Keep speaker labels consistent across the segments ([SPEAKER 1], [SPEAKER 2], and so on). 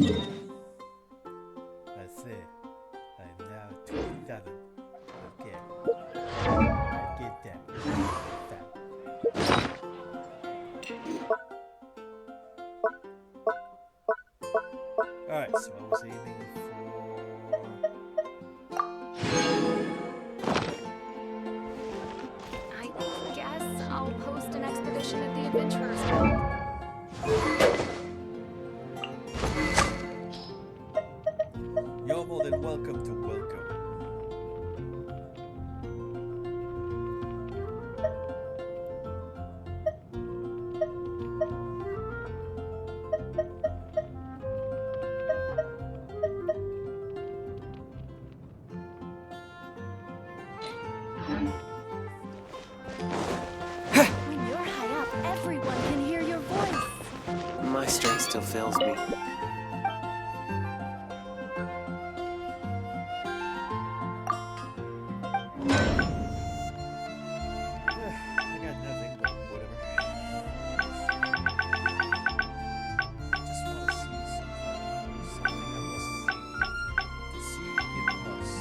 [SPEAKER 1] I see. I'm now 27. Okay. I get that. Alright, so I was aiming for...
[SPEAKER 2] I guess I'll post an expedition at the Adventurers Guild.
[SPEAKER 1] You're more than welcome to welcome.
[SPEAKER 2] When you're high up, everyone can hear your voice.
[SPEAKER 3] My strength still fails me.
[SPEAKER 1] I got nothing, but whatever. Just want to see something I must see. See it must.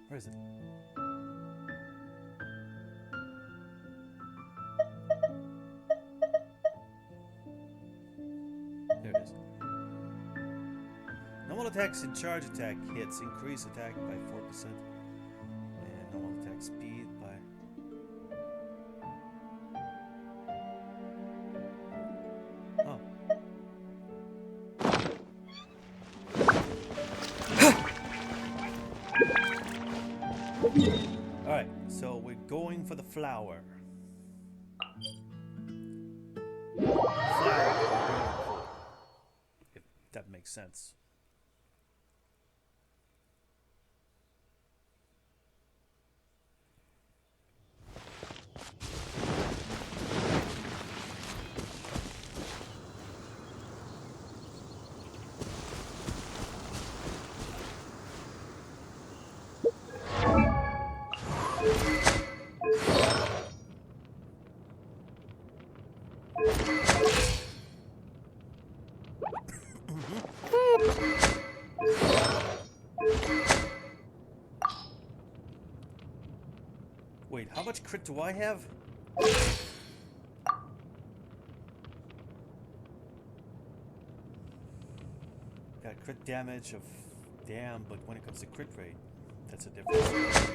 [SPEAKER 1] Where is it? There it is. Normal attacks and charge attack hits increase attack by 4%. And normal attack speed by... Oh. Alright, so we're going for the flower. Flower. If that makes sense. Wait, how much crit do I have? Got crit damage of damn, but when it comes to crit rate, that's a difference.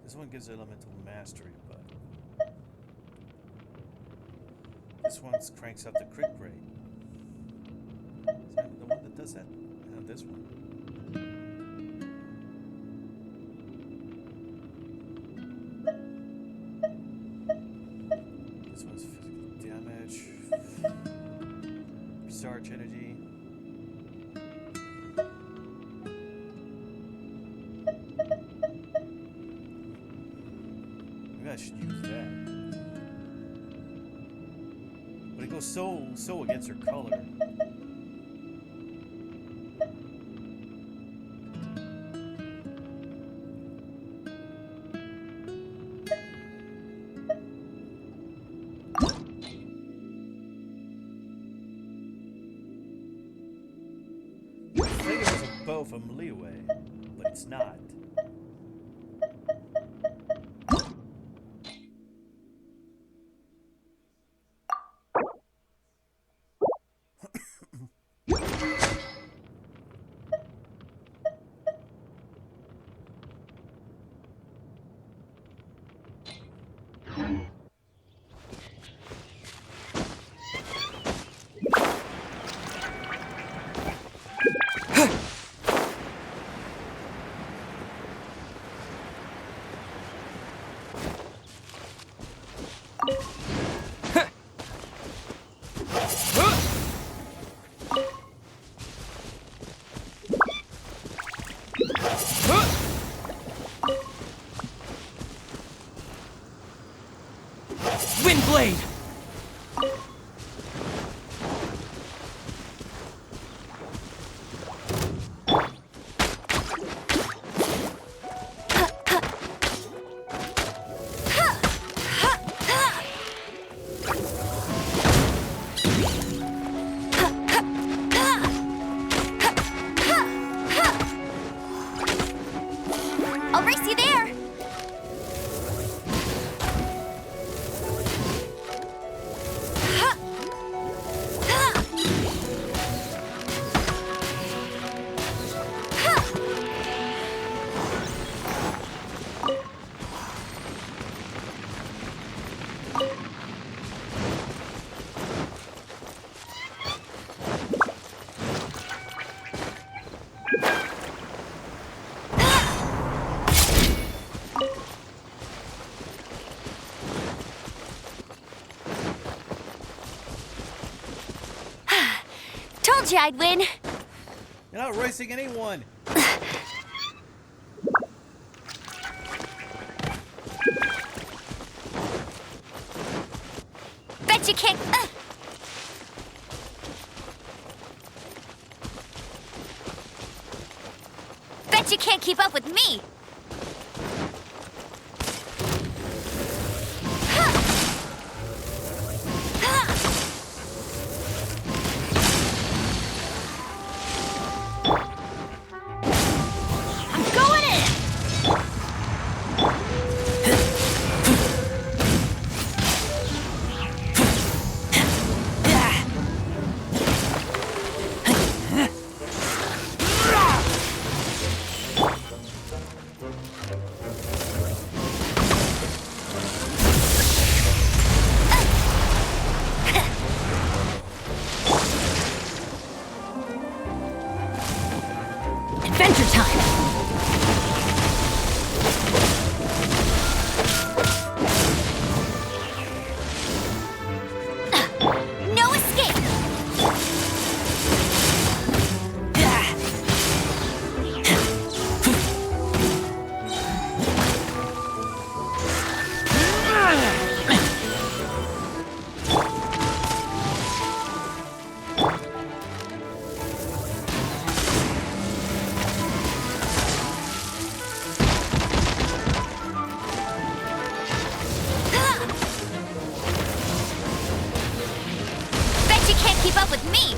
[SPEAKER 1] This one gives elemental mastery, but this one cranks up the crit rate. Is that the one that does that? No, this one. This one's physical damage, recharge energy. I should use that. But it goes so against her color. I think it was a bow from leeway, but it's not. blade!
[SPEAKER 2] I'll race you there! Told you I'd win.
[SPEAKER 1] You're not racing anyone!
[SPEAKER 2] Bet you can't. Bet you can't keep up with me. I'm going in. Adventure time! No escape! Bet you can't keep up with me!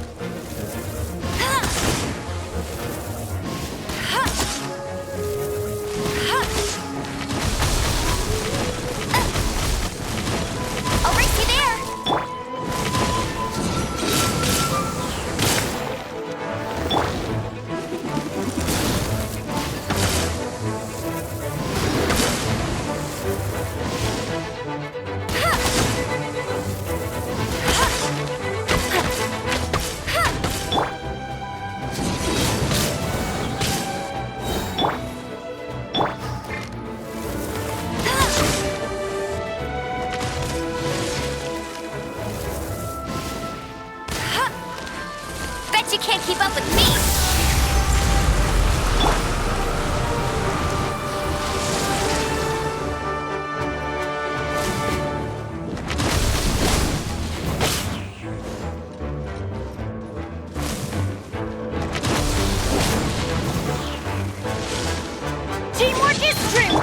[SPEAKER 2] I'll race you there! Bet you can't keep up with me! Teamwork is true!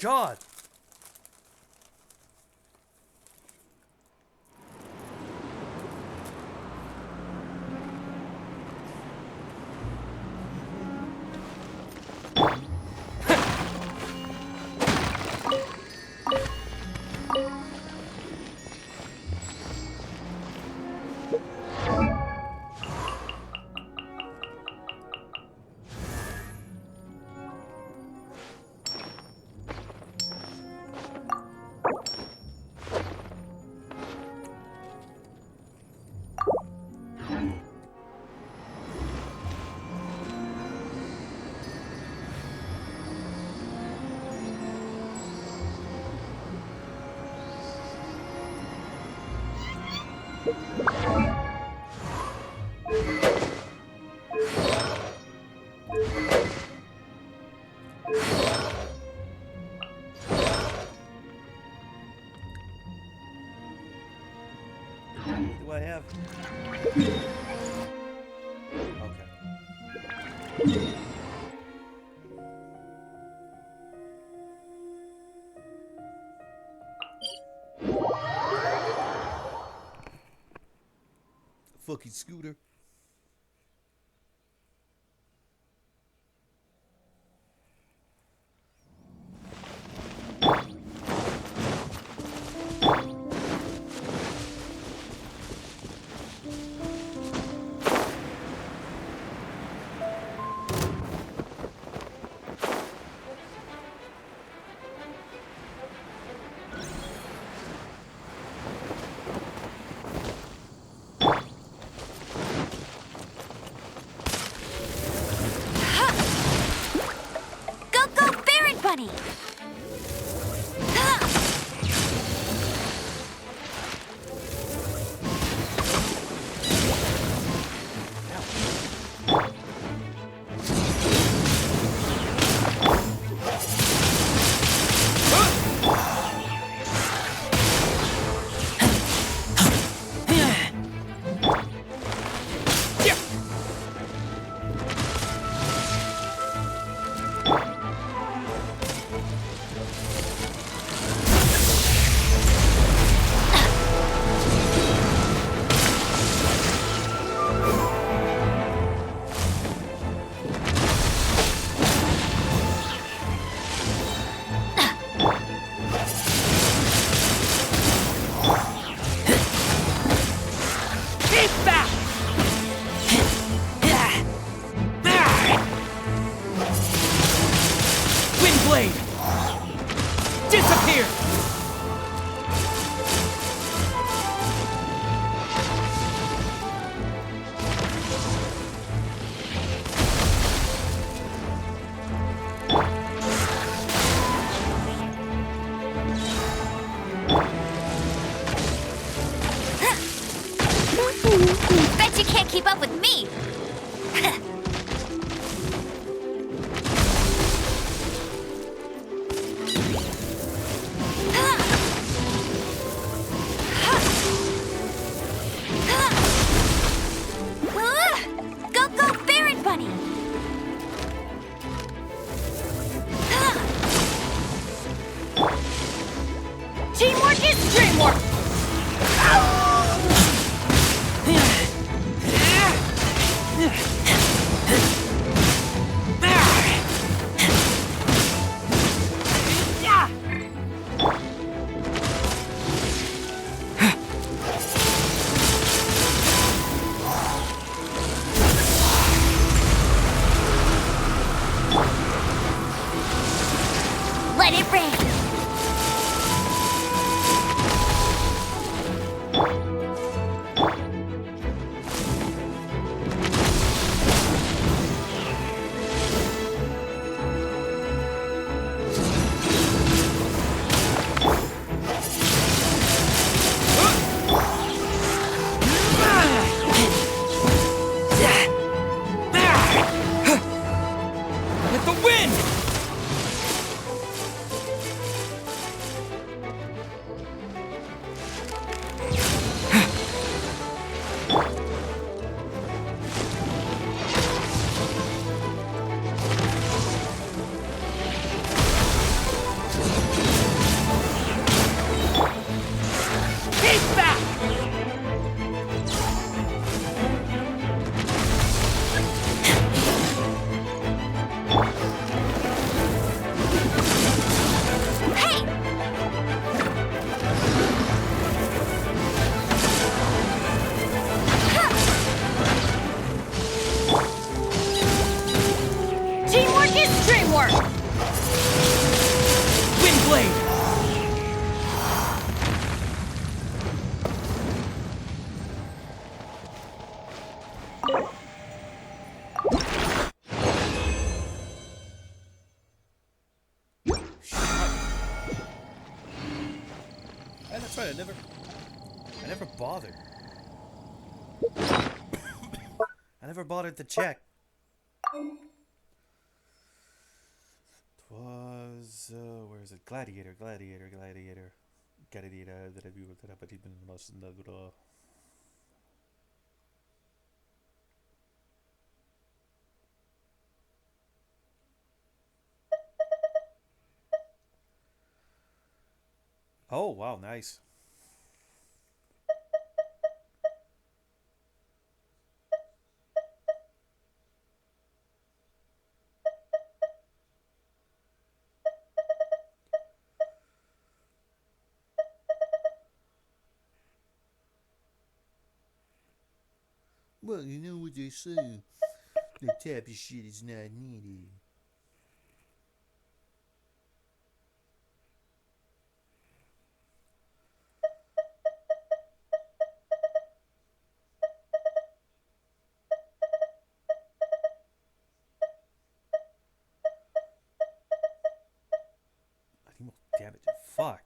[SPEAKER 1] God! What do I have? Okay. Fucking scooter.
[SPEAKER 2] Go, go, Barret Bunny!
[SPEAKER 3] Disappear!
[SPEAKER 2] Bet you can't keep up with me! Go, go, Barret Bunny! Teamwork is dreamwork!
[SPEAKER 1] right, I never bothered. I never bothered to check. Was where is it? Gladiator. Oh wow, nice. Well, you know what they say. The type of shit is not needed. Damn it. Fuck.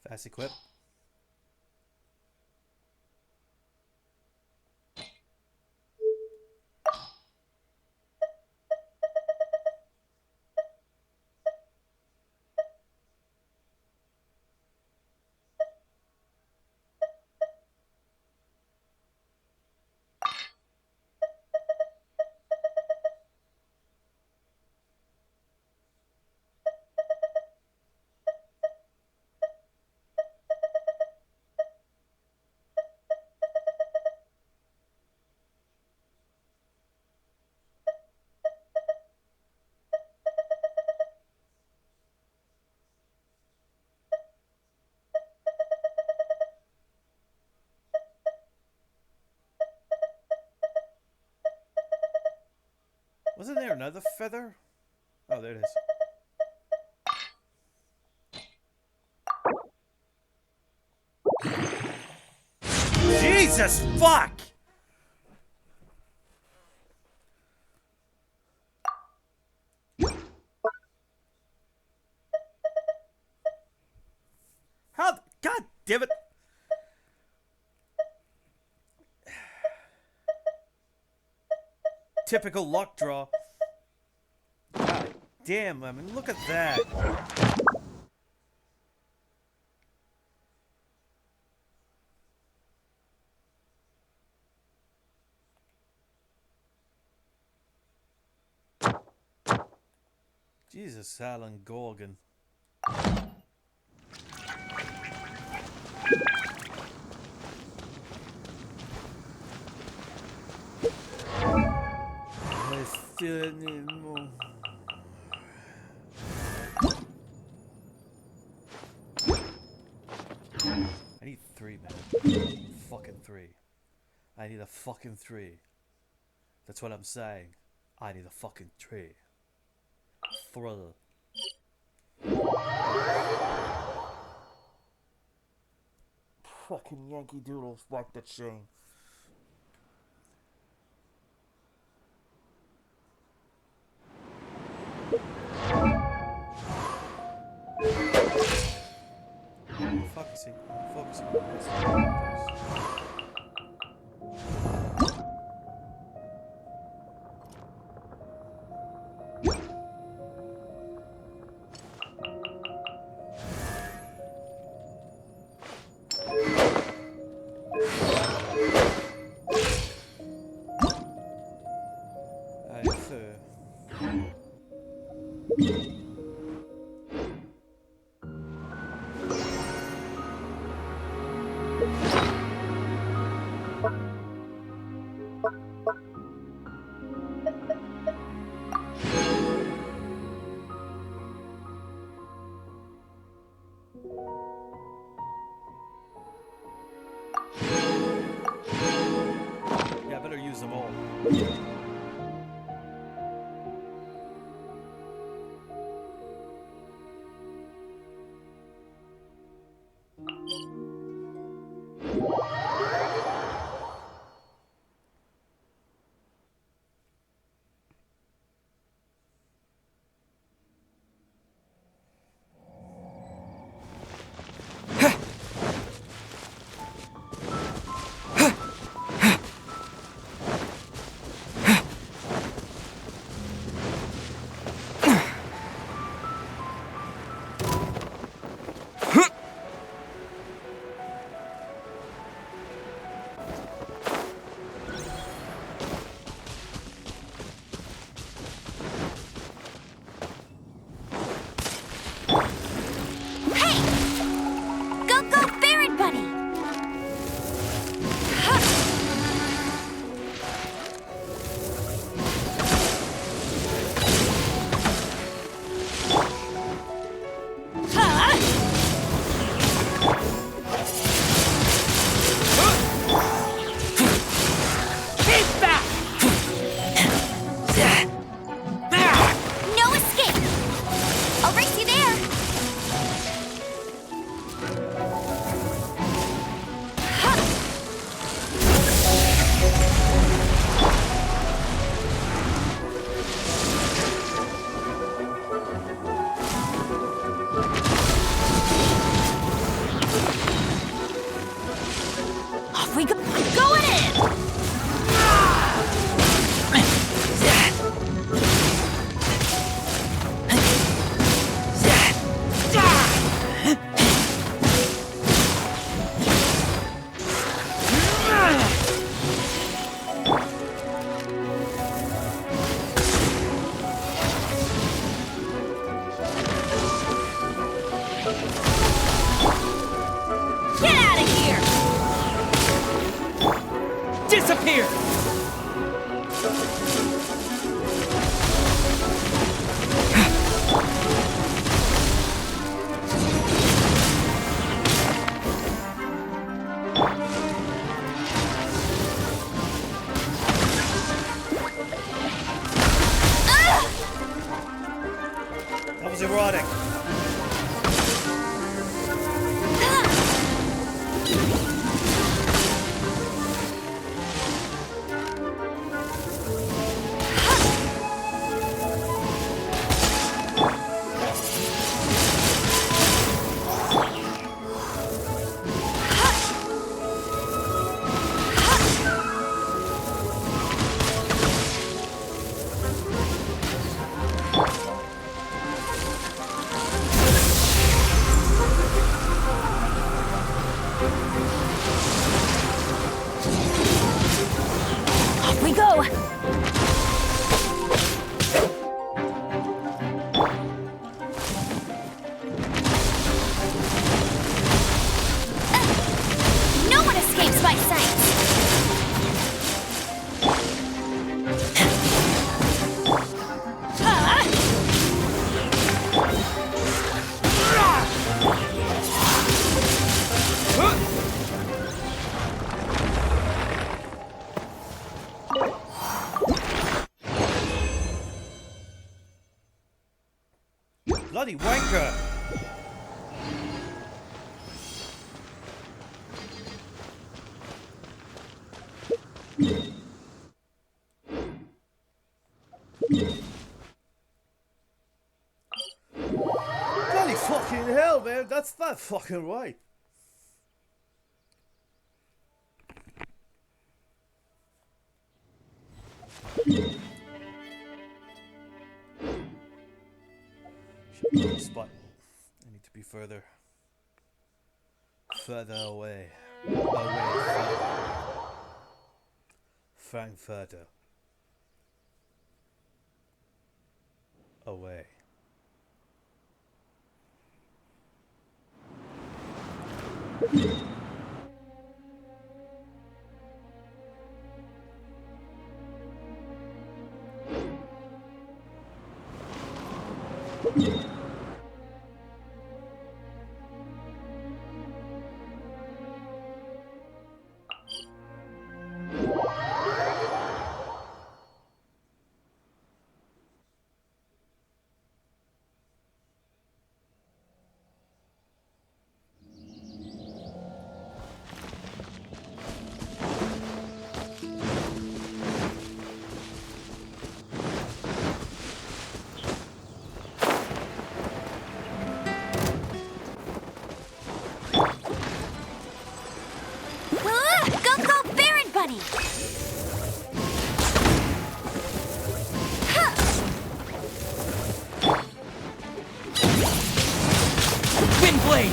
[SPEAKER 1] Fast equip. Wasn't there another feather? Oh, there it is. Jesus fuck! How? God damn it! Typical luck draw. God damn, I mean, look at that. Jesus, Alan Gorgon. I still need more. I need 3, man. Fucking 3. I need a fucking 3. That's what I'm saying. I need a fucking 3. Thrill. Fucking Yankee Doodles, fuck that shame. Focusing. Yeah, I better use them all.
[SPEAKER 2] Go, go, Ferret Bunny!
[SPEAKER 3] Keep back!
[SPEAKER 2] No escape! I'll race you there! Off we go! Going in! Get out of here!
[SPEAKER 3] Disappear!
[SPEAKER 1] That was erotic.
[SPEAKER 2] Off we go! No one escapes my sight!
[SPEAKER 1] Bloody wanker! Bloody fucking hell, man! That's not fucking right. Spot. I need to be further away. Further. Away.
[SPEAKER 2] Go, go, Baron Bunny!
[SPEAKER 3] Wind Blade!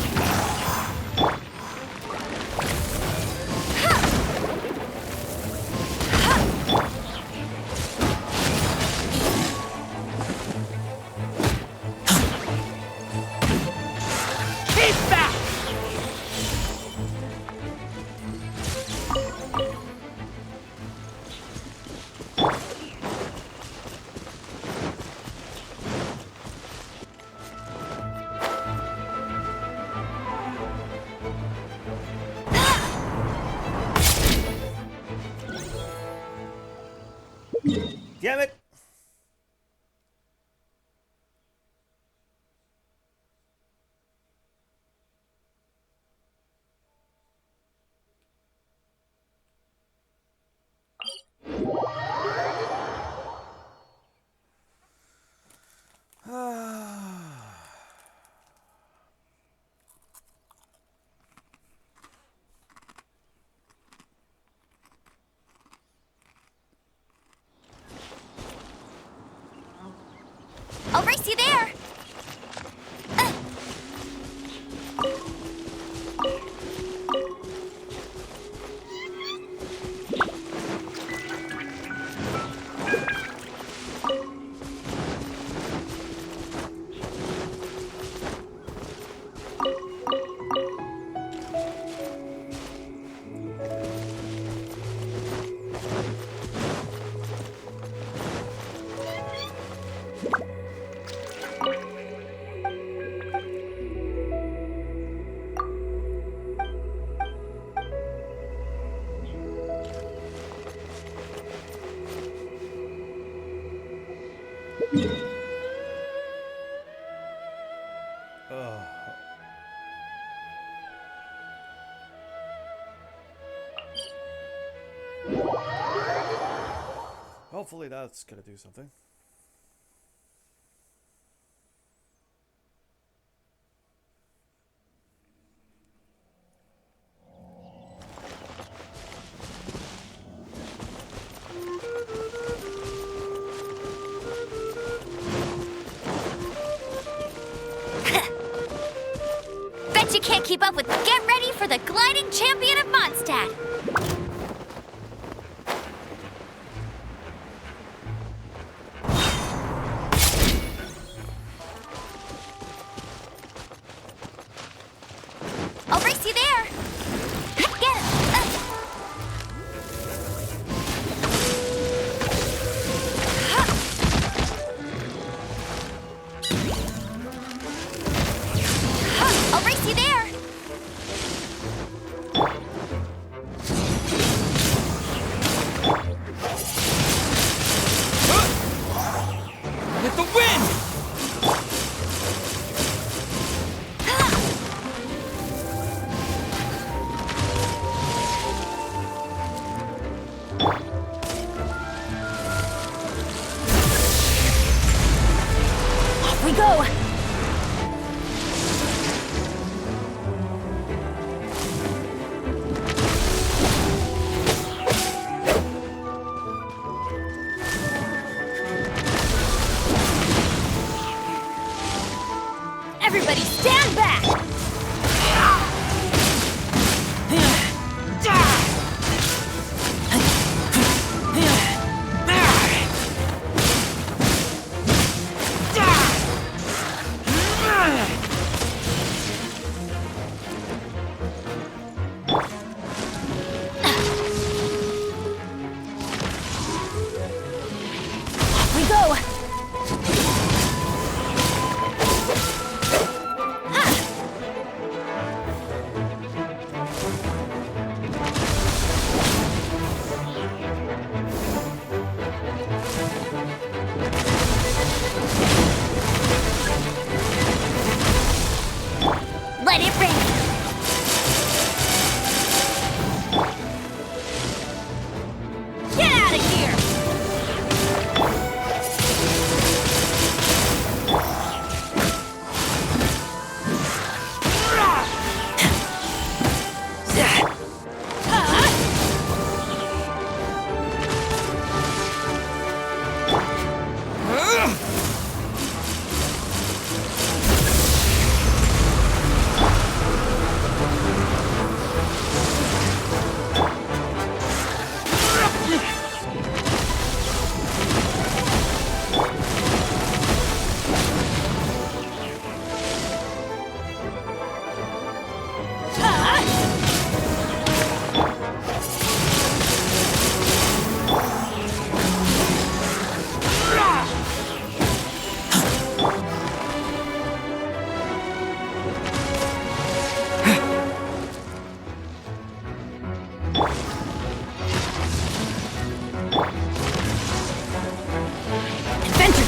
[SPEAKER 3] Keep back!
[SPEAKER 1] Damn it!
[SPEAKER 2] I'll race you there!
[SPEAKER 1] Hopefully that's gonna do something.
[SPEAKER 2] Bet you can't keep up with Get Ready for the Gliding Champion of Mondstadt! I'll race you there! Get him! I'll race you there!
[SPEAKER 3] With the wind!
[SPEAKER 2] Off we go! Everybody stand back!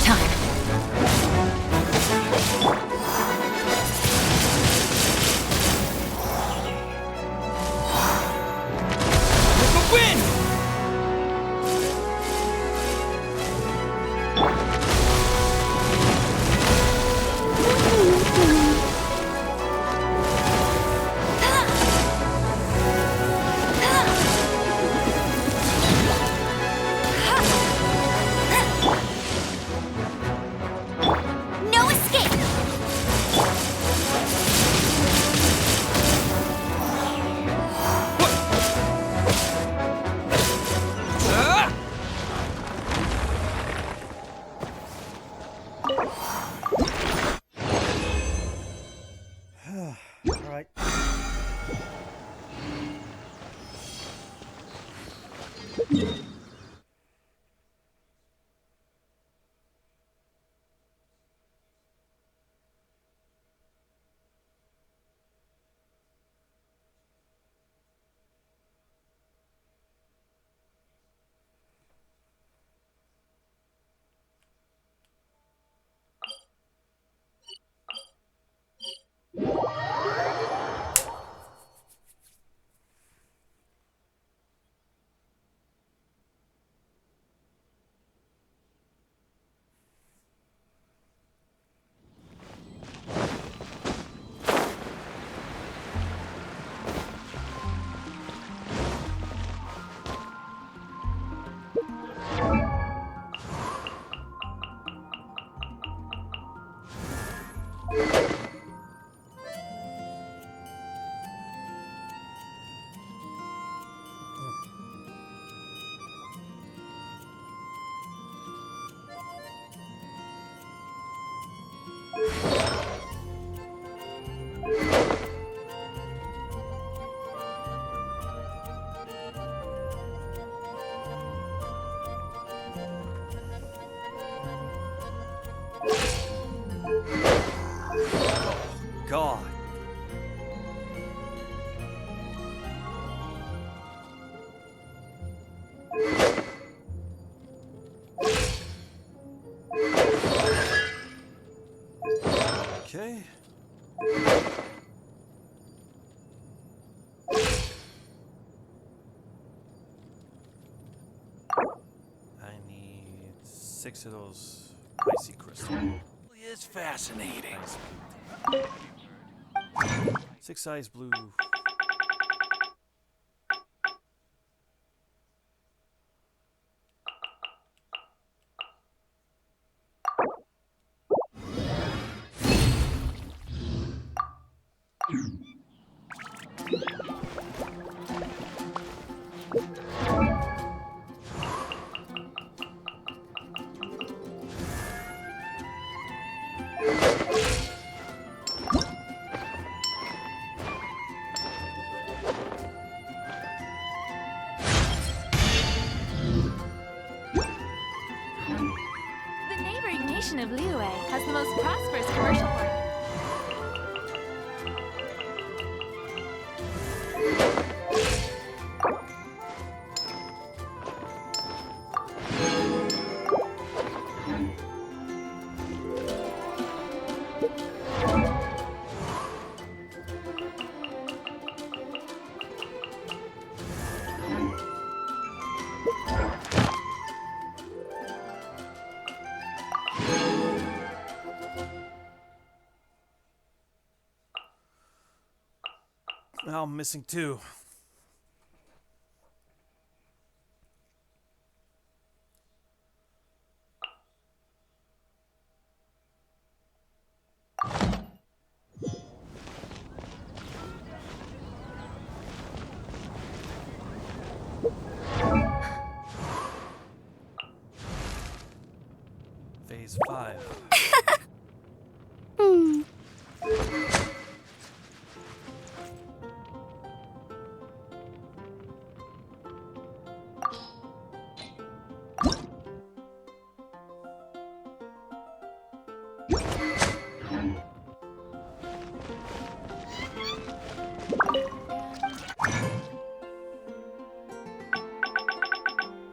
[SPEAKER 2] time.
[SPEAKER 3] With the wind!
[SPEAKER 2] No escape!
[SPEAKER 1] Alright. God. Okay. I need 6 of those icy crystals.
[SPEAKER 3] It's fascinating.
[SPEAKER 1] Nice. 6 eyes blue.
[SPEAKER 2] The neighboring nation of Liyue has the most prosperous commercial market.
[SPEAKER 1] Now I'm missing 2. Phase 5.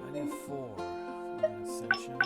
[SPEAKER 1] I need 4. Ascension.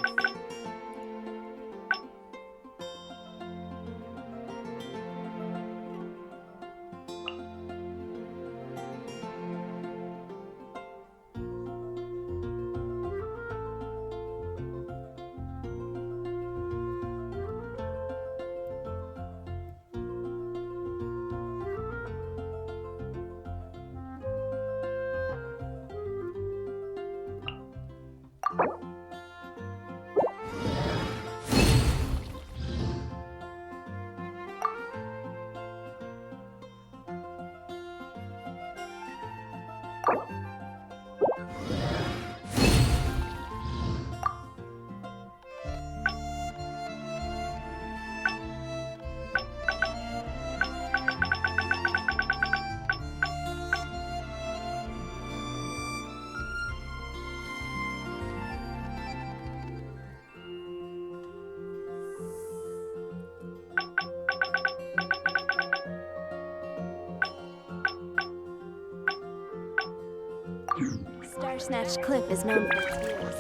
[SPEAKER 4] Bandersnatch Cliff is known for its views.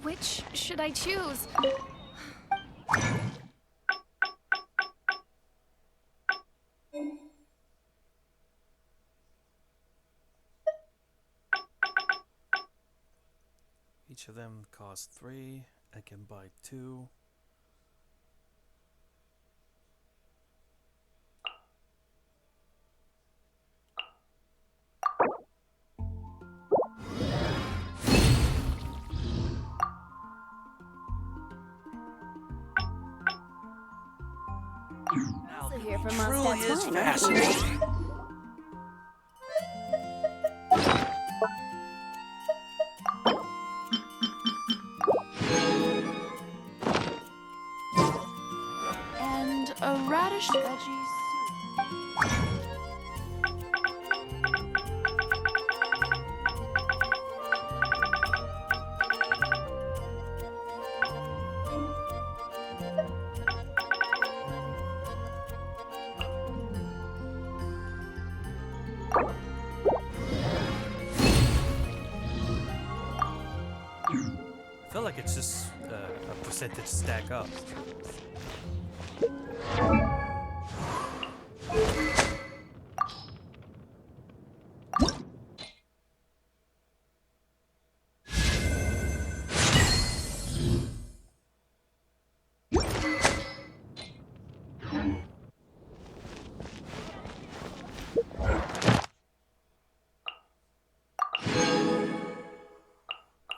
[SPEAKER 5] Which should I choose?
[SPEAKER 1] Each of them costs 3. I can buy 2.
[SPEAKER 4] Also here from
[SPEAKER 3] Truly
[SPEAKER 4] Mondstadt's
[SPEAKER 3] is
[SPEAKER 4] Wine.
[SPEAKER 3] fascinating.
[SPEAKER 5] And a radish veggie soup.
[SPEAKER 1] I feel like it's just a percentage stack up.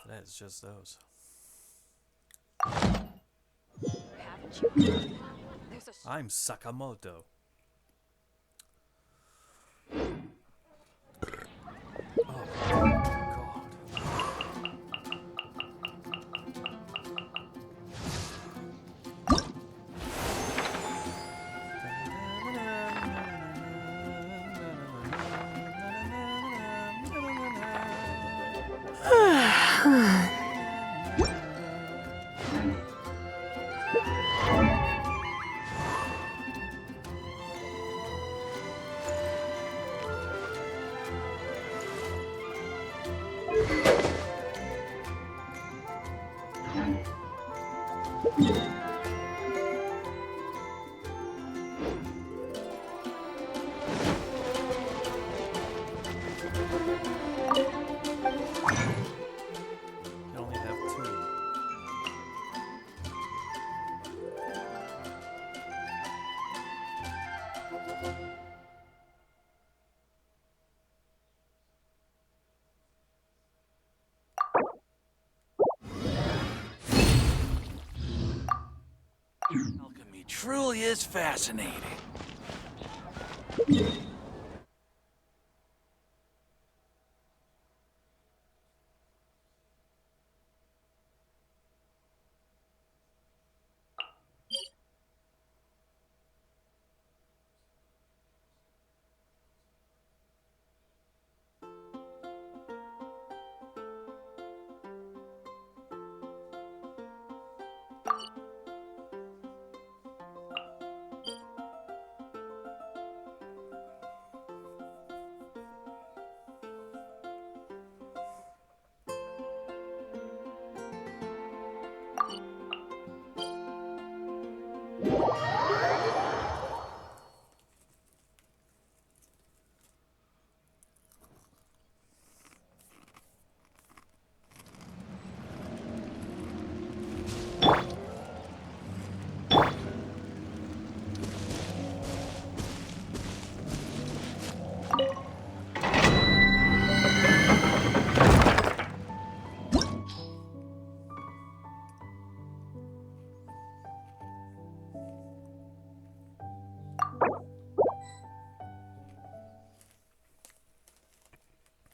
[SPEAKER 1] That's just those.
[SPEAKER 5] Haven't you? There's a
[SPEAKER 1] I'm Sakamoto. Oh God. You only have 2.
[SPEAKER 3] Alchemy truly is fascinating.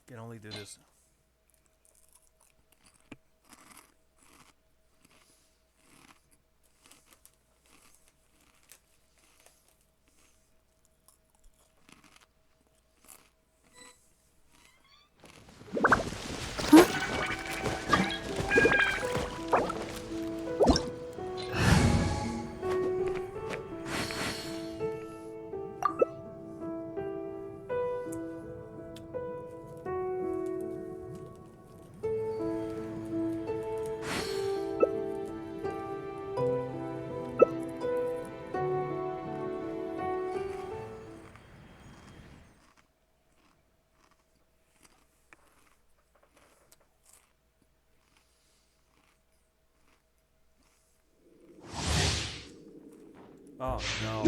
[SPEAKER 3] Can only do this.
[SPEAKER 1] Oh no.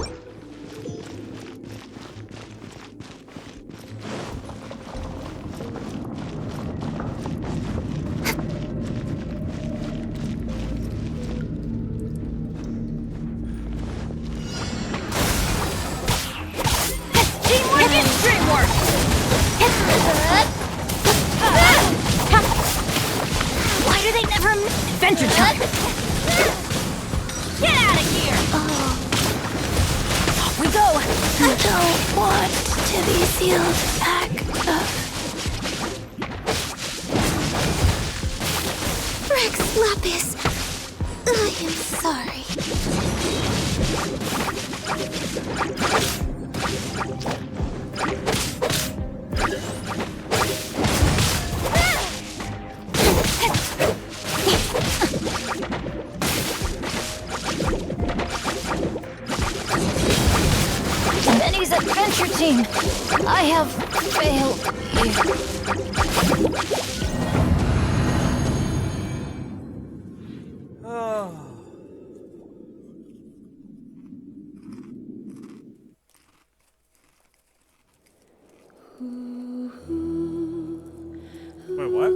[SPEAKER 2] Teamwork is dreamwork! Why do they never adventure time? Get out of here! Off we go!
[SPEAKER 4] I don't want to be sealed back up. Rex Lapis, I am sorry.
[SPEAKER 2] Benny's adventure team, I have failed you.
[SPEAKER 1] Oh.
[SPEAKER 6] Wait, what?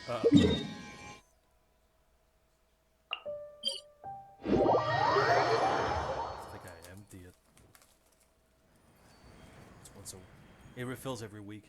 [SPEAKER 1] I think I empty it. It's once a. It refills every week.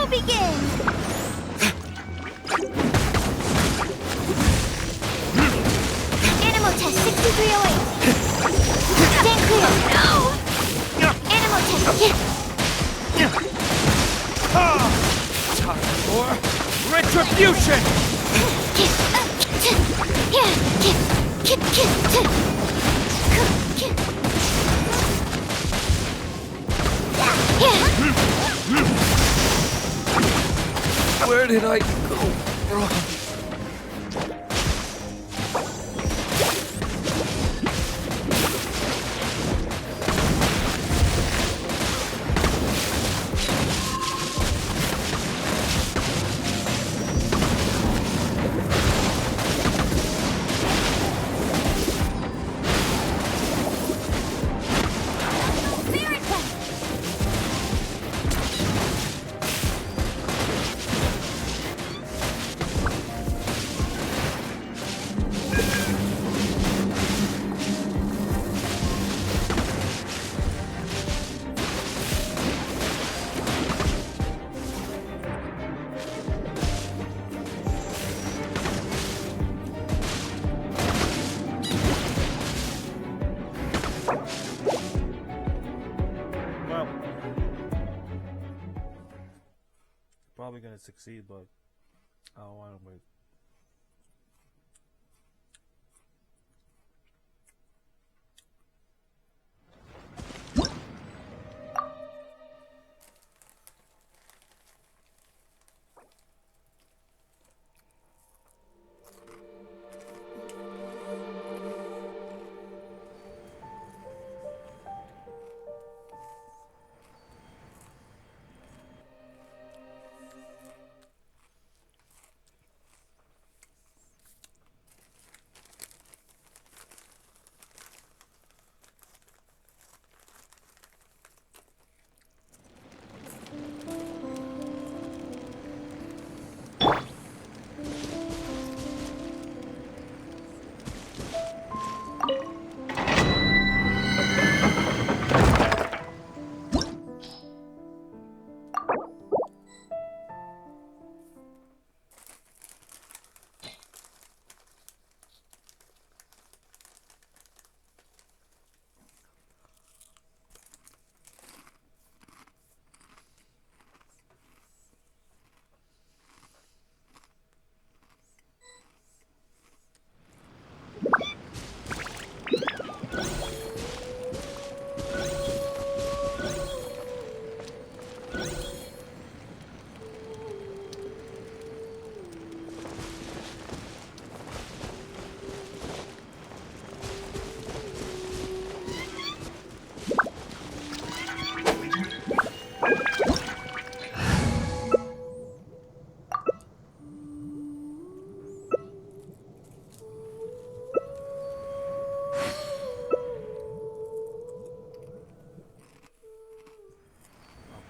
[SPEAKER 2] begin! Animal test 6308. Stand clear. No! Animal test.
[SPEAKER 3] Time for retribution! Where did I go wrong?
[SPEAKER 1] Probably gonna succeed, but I don't want to wait.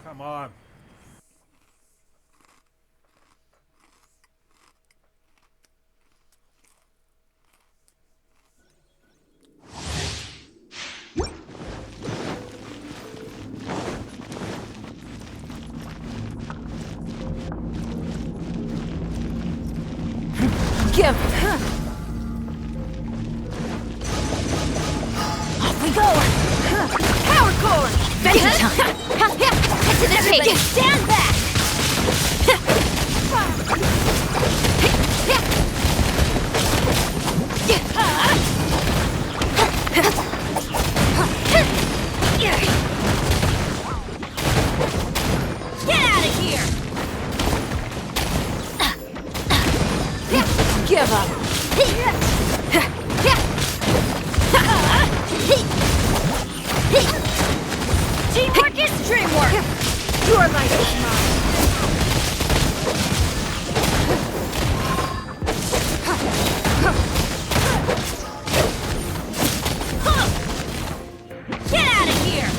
[SPEAKER 1] Come on.
[SPEAKER 4] Give. Off we go. Power core. Adventure time.
[SPEAKER 2] Head to the chase.
[SPEAKER 4] Stand back. Get out of here. Give up. Teamwork is dreamwork. Your life is mine. Get out of here.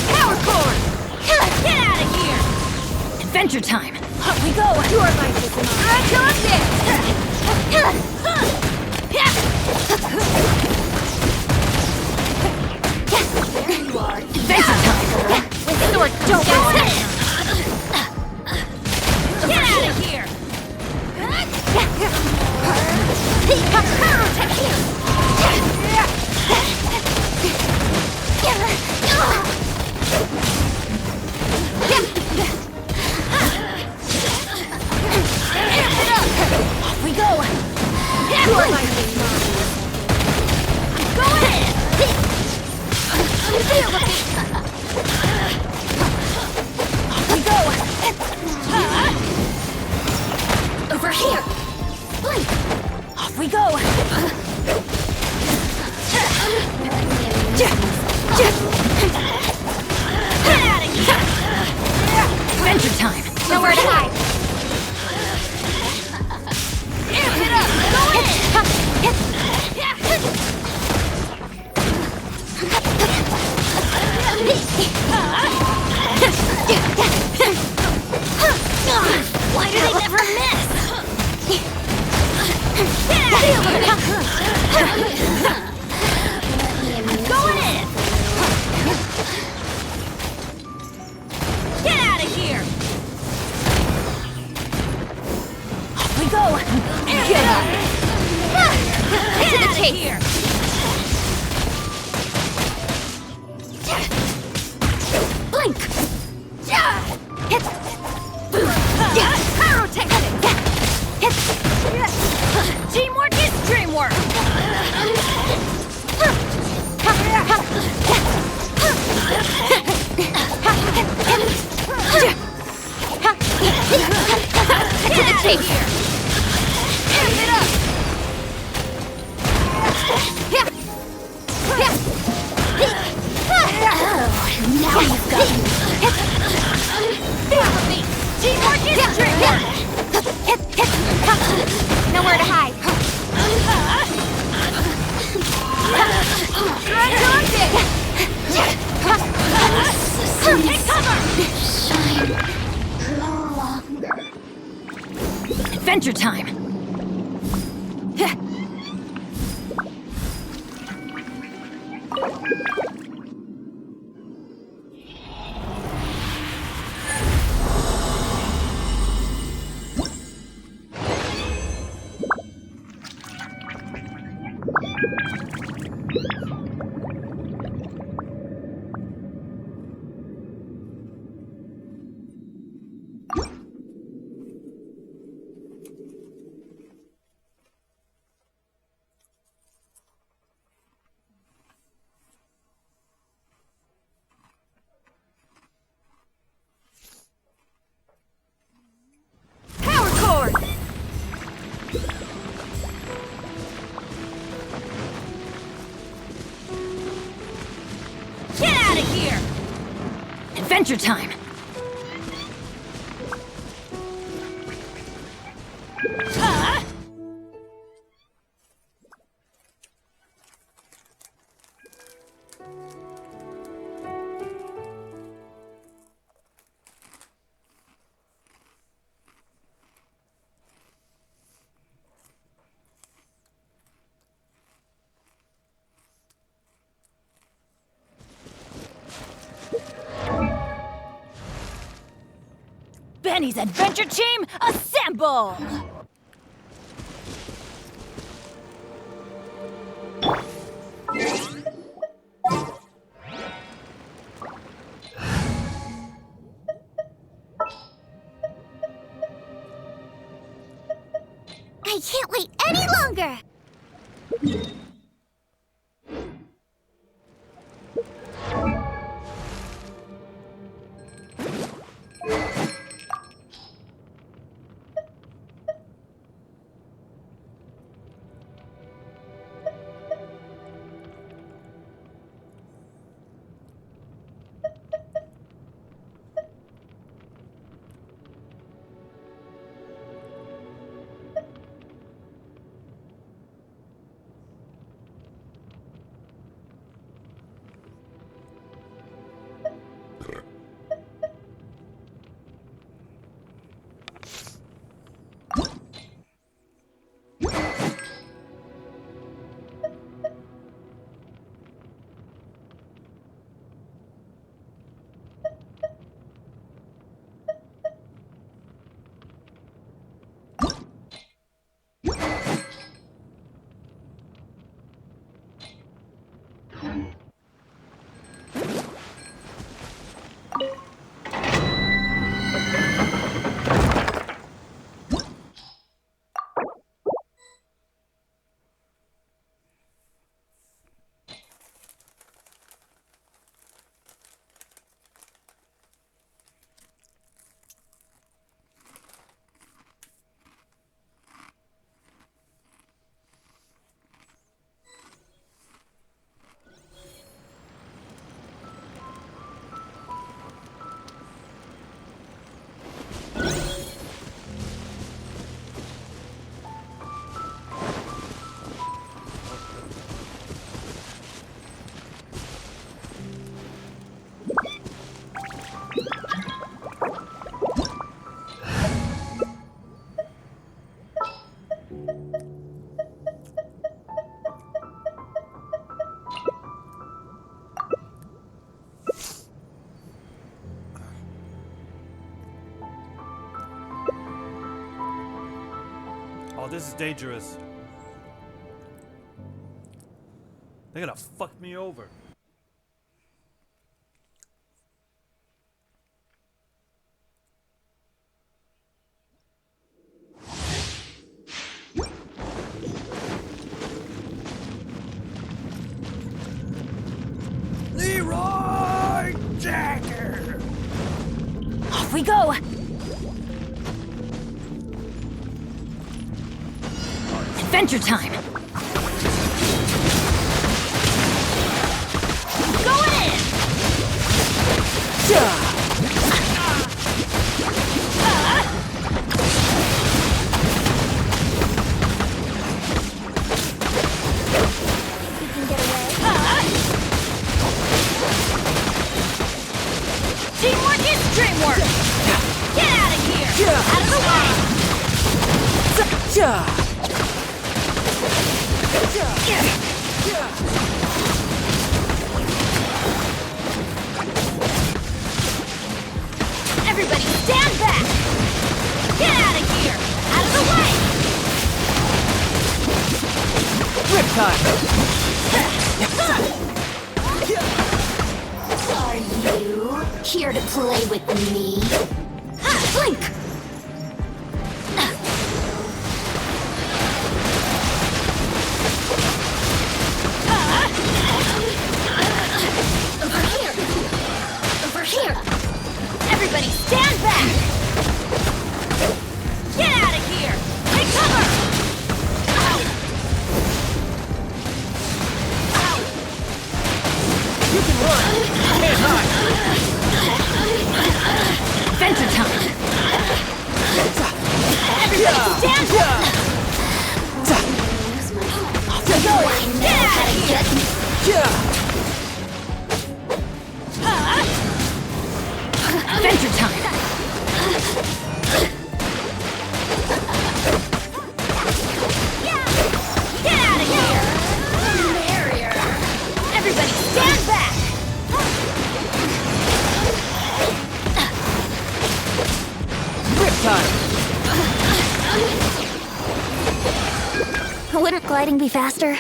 [SPEAKER 4] Power core. Get out of here. Adventure time. Up we go. Your life is mine. I got this. There you are. Adventure time. With Feel the beat! Off we go! Over here! Blink! Off we go! Get out of here! Adventure time!
[SPEAKER 2] Nowhere to hide.
[SPEAKER 4] Amp it up! Go in! Why do they never miss? Get out of here! Going in! Get out of here! Off we go! Get up! Get out of here! Blink! Pyrotechnic! Teamwork is dreamwork!
[SPEAKER 2] To the chase.
[SPEAKER 4] Amp it up! Now you've got me! Feel me! Teamwork is dreamwork!
[SPEAKER 2] Nowhere to hide.
[SPEAKER 4] Take cover! Adventure time! Power cord! Get out of here! Adventure time! Benny's adventure team, assemble!
[SPEAKER 2] I can't wait any longer.
[SPEAKER 1] Oh, this is dangerous. They're gonna fuck me over.
[SPEAKER 3] Leroy Jagger!
[SPEAKER 4] Off we go! Adventure time! Going in!
[SPEAKER 2] You can get away.
[SPEAKER 4] Teamwork is dreamwork! Get out of here! Out of the way! Everybody stand back! Get out of here! Out of the way!
[SPEAKER 2] Are you here to play with me?
[SPEAKER 4] Blink!
[SPEAKER 2] Over here! Over here!
[SPEAKER 4] Everybody stand back! Get out of here! Take cover!
[SPEAKER 3] You can run! Can't hide!
[SPEAKER 4] Adventure time! Everybody stand back! Off we go! Get out of here! Adventure time! Get out of here!
[SPEAKER 2] Barrier!
[SPEAKER 4] Everybody stand back!
[SPEAKER 3] Rip time!
[SPEAKER 2] Wouldn't gliding be faster?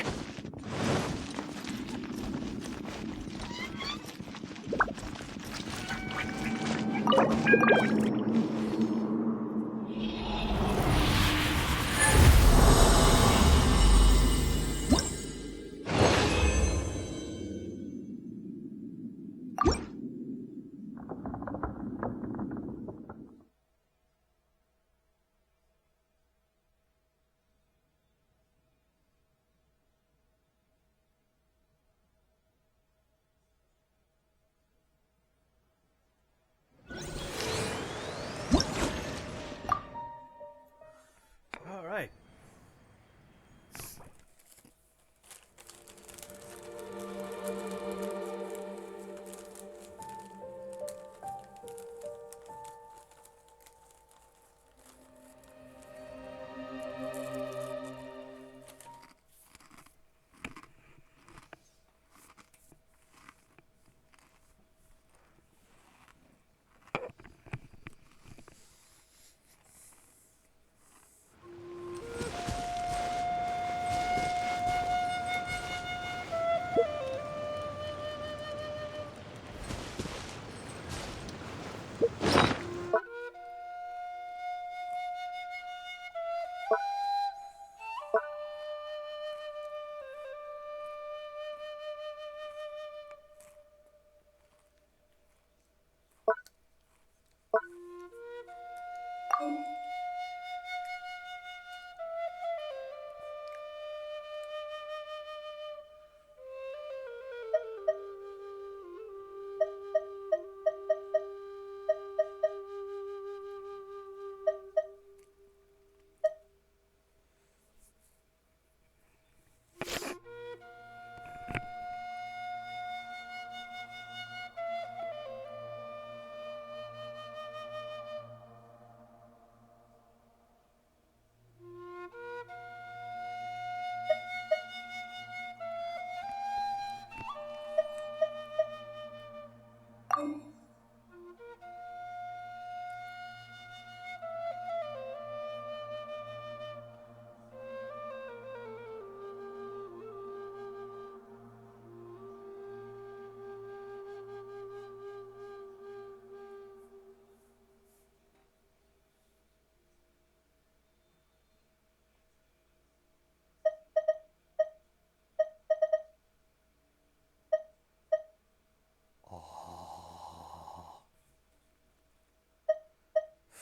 [SPEAKER 1] All right.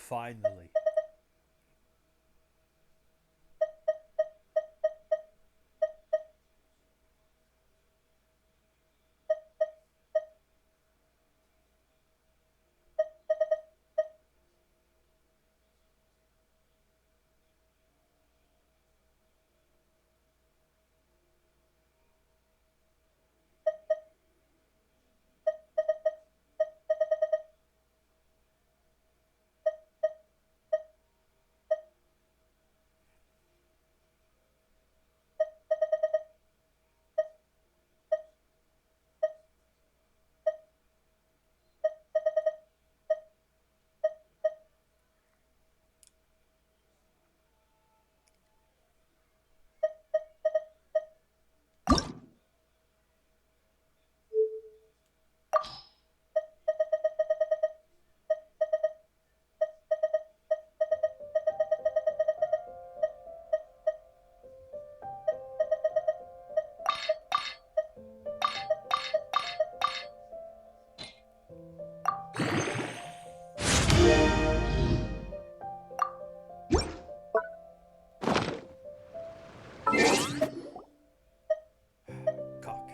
[SPEAKER 1] Finally. Cock.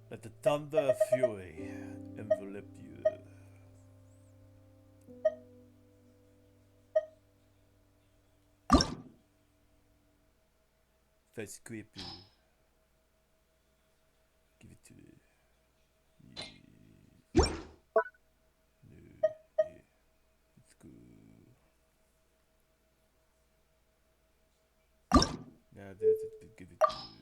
[SPEAKER 1] Let the thunder of fury envelop you. That's creepy. Give it to me. Yeah. No, yeah. Let's go. Now that's it. Give it to me.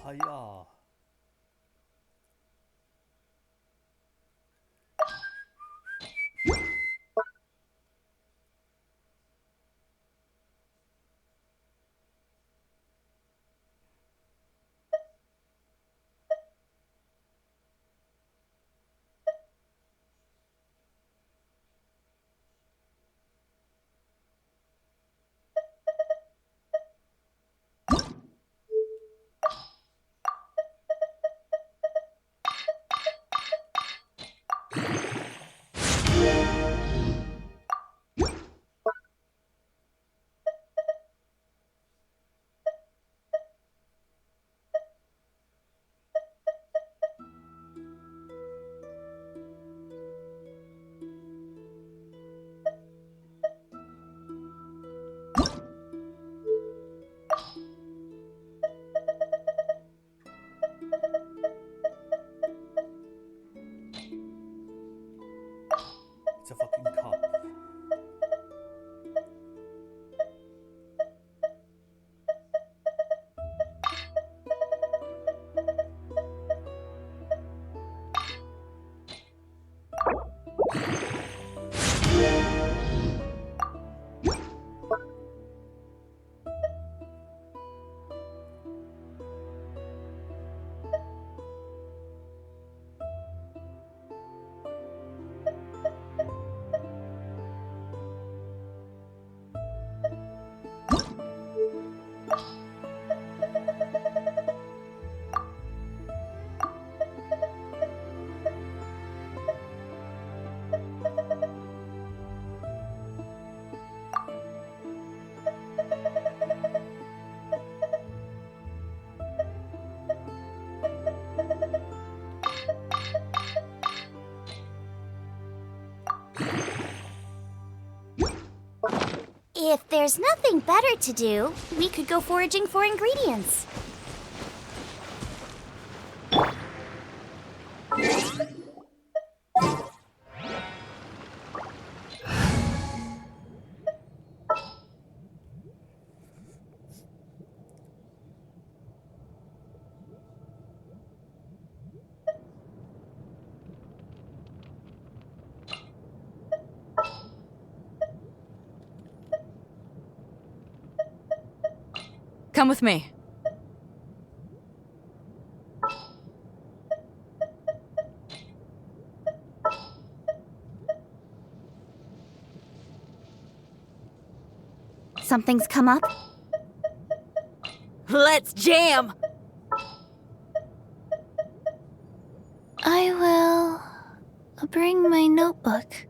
[SPEAKER 1] Hiya. It's a fucking cup.
[SPEAKER 2] If there's nothing better to do, we could go foraging for ingredients.
[SPEAKER 4] Come with me.
[SPEAKER 2] Something's come up?
[SPEAKER 4] Let's jam!
[SPEAKER 2] I will bring my notebook.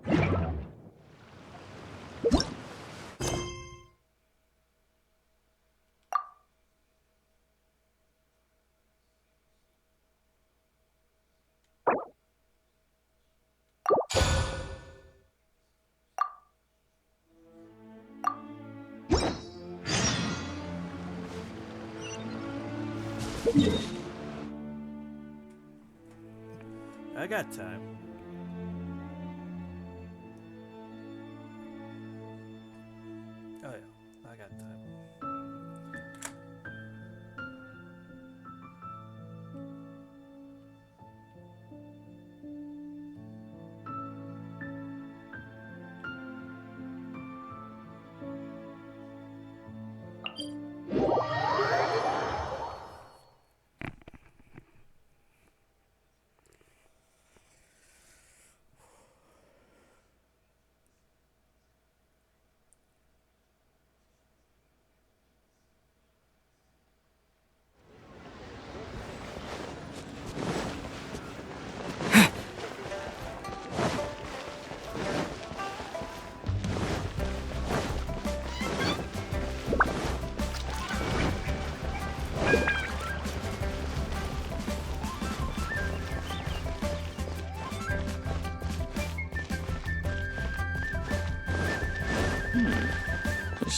[SPEAKER 1] I got time. Oh yeah, I got time.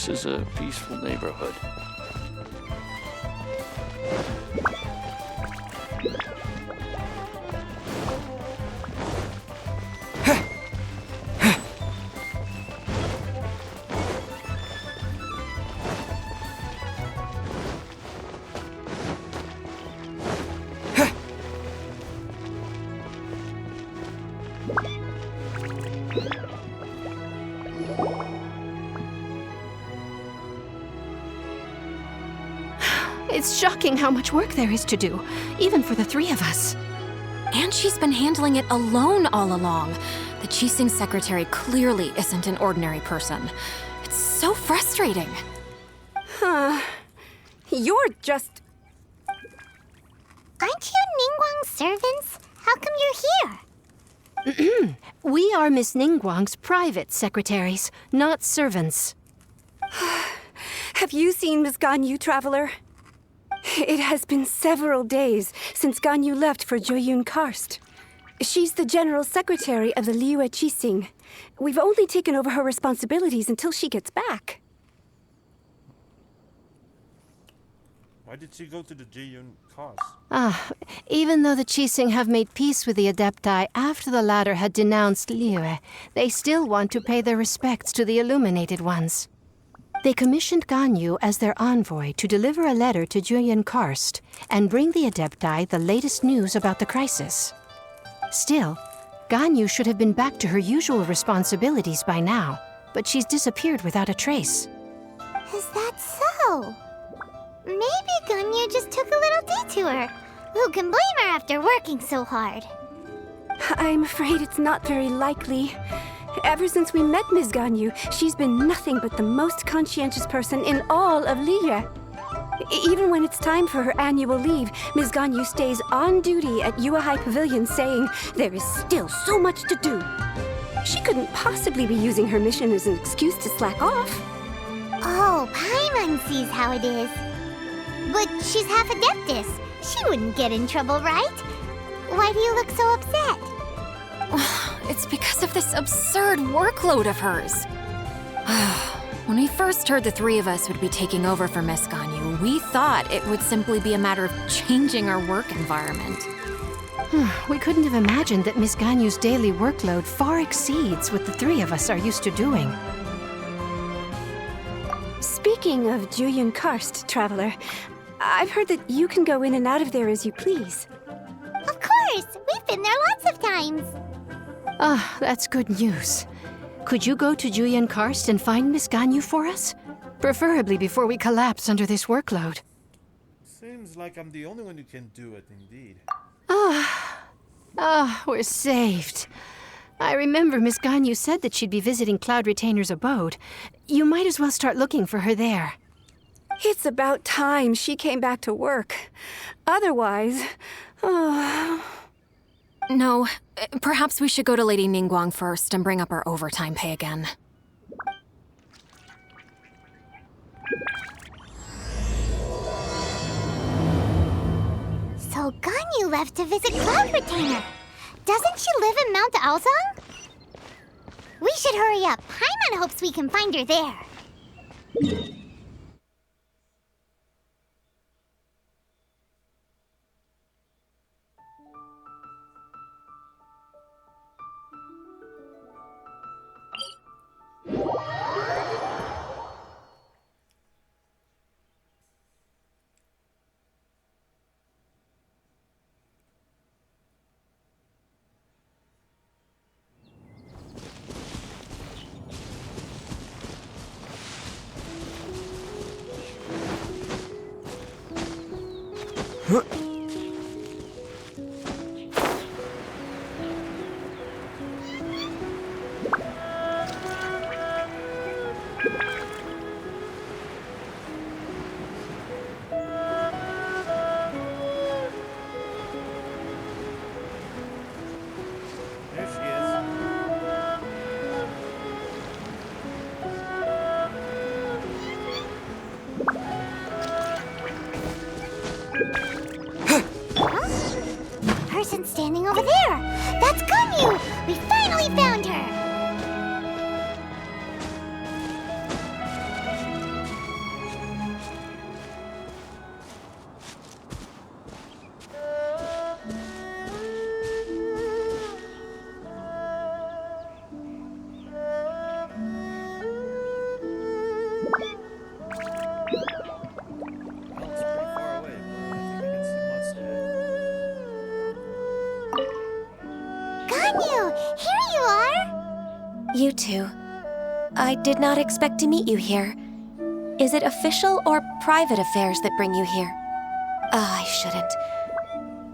[SPEAKER 3] This is a peaceful neighborhood.
[SPEAKER 6] It's shocking how much work there is to do, even for the three of us.
[SPEAKER 4] And she's been handling it alone all along. The Qixing secretary clearly isn't an ordinary person. It's so frustrating.
[SPEAKER 7] You're just...
[SPEAKER 2] Aren't you Ningguang's servants? How come you're here?
[SPEAKER 6] We are Miss Ningguang's private secretaries, not servants.
[SPEAKER 7] Have you seen Miss Ganyu, Traveler? It has been several days since Ganyu left for Joyun Karst. She's the general secretary of the Liyue Qixing. We've only taken over her responsibilities until she gets back.
[SPEAKER 8] Why did she go to the Jiyun cause?
[SPEAKER 6] Even though the Qixing have made peace with the Adepti after the latter had denounced Liyue, they still want to pay their respects to the Illuminated Ones. They commissioned Ganyu as their envoy to deliver a letter to Joyun Karst and bring the Adepti the latest news about the crisis. Still, Ganyu should have been back to her usual responsibilities by now, but she's disappeared without a trace.
[SPEAKER 2] Is that so? Maybe Ganyu just took a little detour. Who can blame her after working so hard?
[SPEAKER 7] I'm afraid it's not very likely. Ever since we met Ms. Ganyu, she's been nothing but the most conscientious person in all of Liyue. Even when it's time for her annual leave, Ms. Ganyu stays on duty at Yuehai Pavilion saying there is still so much to do. She couldn't possibly be using her mission as an excuse to slack off.
[SPEAKER 2] Oh, Paimon sees how it is. But she's half Adeptus. She wouldn't get in trouble, right? Why do you look so upset?
[SPEAKER 4] It's because of this absurd workload of hers. When we first heard the three of us would be taking over for Miss Ganyu, we thought it would simply be a matter of changing our work environment.
[SPEAKER 6] We couldn't have imagined that Miss Ganyu's daily workload far exceeds what the three of us are used to doing.
[SPEAKER 7] Speaking of Joyun Karst, Traveler, I've heard that you can go in and out of there as you please.
[SPEAKER 2] Of course! We've been there lots of times.
[SPEAKER 6] That's good news. Could you go to Joyun Karst and find Miss Ganyu for us? Preferably before we collapse under this workload.
[SPEAKER 8] Seems like I'm the only one who can do it, indeed.
[SPEAKER 6] We're saved. I remember Miss Ganyu said that she'd be visiting Cloud Retainer's abode. You might as well start looking for her there.
[SPEAKER 7] It's about time she came back to work. Otherwise...
[SPEAKER 4] No, perhaps we should go to Lady Ningguang first and bring up our overtime pay again.
[SPEAKER 2] So Ganyu left to visit Cloud Retainer. Doesn't she live in Mount Aozong? We should hurry up. Paimon hopes we can find her there.
[SPEAKER 8] There she is.
[SPEAKER 9] You two. I did not expect to meet you here. Is it official or private affairs that bring you here? I shouldn't.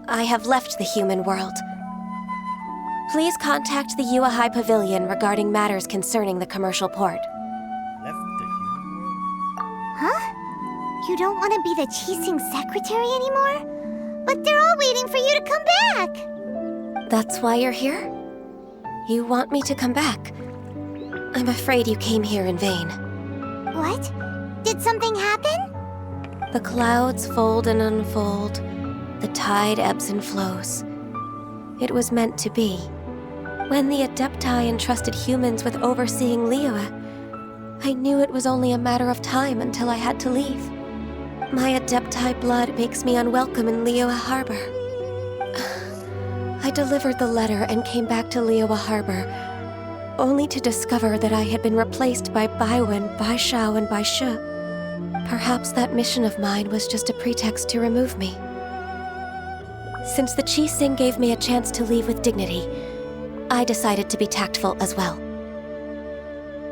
[SPEAKER 9] I have left the human world. Please contact the Yua High Pavilion regarding matters concerning the commercial port.
[SPEAKER 1] Left the human world?
[SPEAKER 2] Huh? You don't want to be the Qixing secretary anymore? But they're all waiting for you to come back!
[SPEAKER 9] That's why you're here? You want me to come back? I'm afraid you came here in vain.
[SPEAKER 2] What? Did something happen?
[SPEAKER 9] The clouds fold and unfold. The tide ebbs and flows. It was meant to be. When the Adepti entrusted humans with overseeing Liyue, I knew it was only a matter of time until I had to leave. My Adepti blood makes me unwelcome in Liyue Harbor. I delivered the letter and came back to Liyue Harbor, only to discover that I had been replaced by Baiwen, Baishao, and Baishu. Perhaps that mission of mine was just a pretext to remove me. Since the Qixing gave me a chance to leave with dignity, I decided to be tactful as well.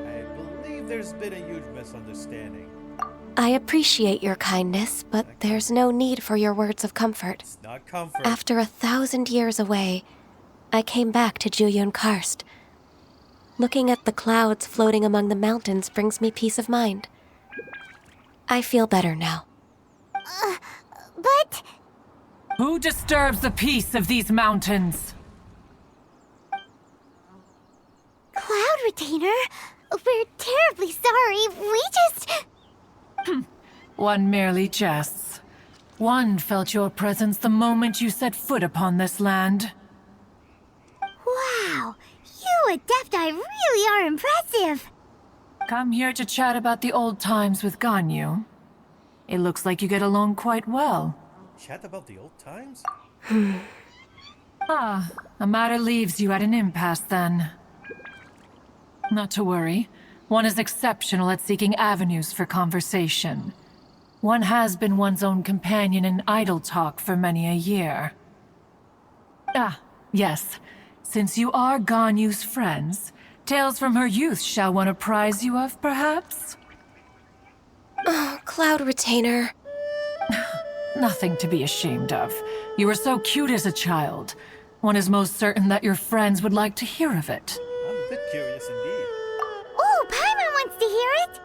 [SPEAKER 1] I believe there's been a huge misunderstanding.
[SPEAKER 9] I appreciate your kindness, but there's no need for your words of comfort.
[SPEAKER 1] It's not comfort.
[SPEAKER 9] After 1,000 years away, I came back to Juyun Karst. Looking at the clouds floating among the mountains brings me peace of mind. I feel better now.
[SPEAKER 2] But...
[SPEAKER 10] Who disturbs the peace of these mountains?
[SPEAKER 2] Cloud Retainer, we're terribly sorry. We just...
[SPEAKER 10] One merely jests. One felt your presence the moment you set foot upon this land.
[SPEAKER 2] Wow, you Adepti really are impressive.
[SPEAKER 10] Come here to chat about the old times with Ganyu. It looks like you get along quite well.
[SPEAKER 1] Chat about the old times?
[SPEAKER 10] Ah, a matter leaves you at an impasse then. Not to worry. One is exceptional at seeking avenues for conversation. One has been one's own companion in idle talk for many a year. Ah, yes. Since you are Ganyu's friends, tales from her youth shall one apprise you of, perhaps?
[SPEAKER 9] Oh, Cloud Retainer.
[SPEAKER 10] Nothing to be ashamed of. You were so cute as a child. One is most certain that your friends would like to hear of it.
[SPEAKER 1] I'm a bit curious indeed.
[SPEAKER 2] Oh, Paimon wants to hear it.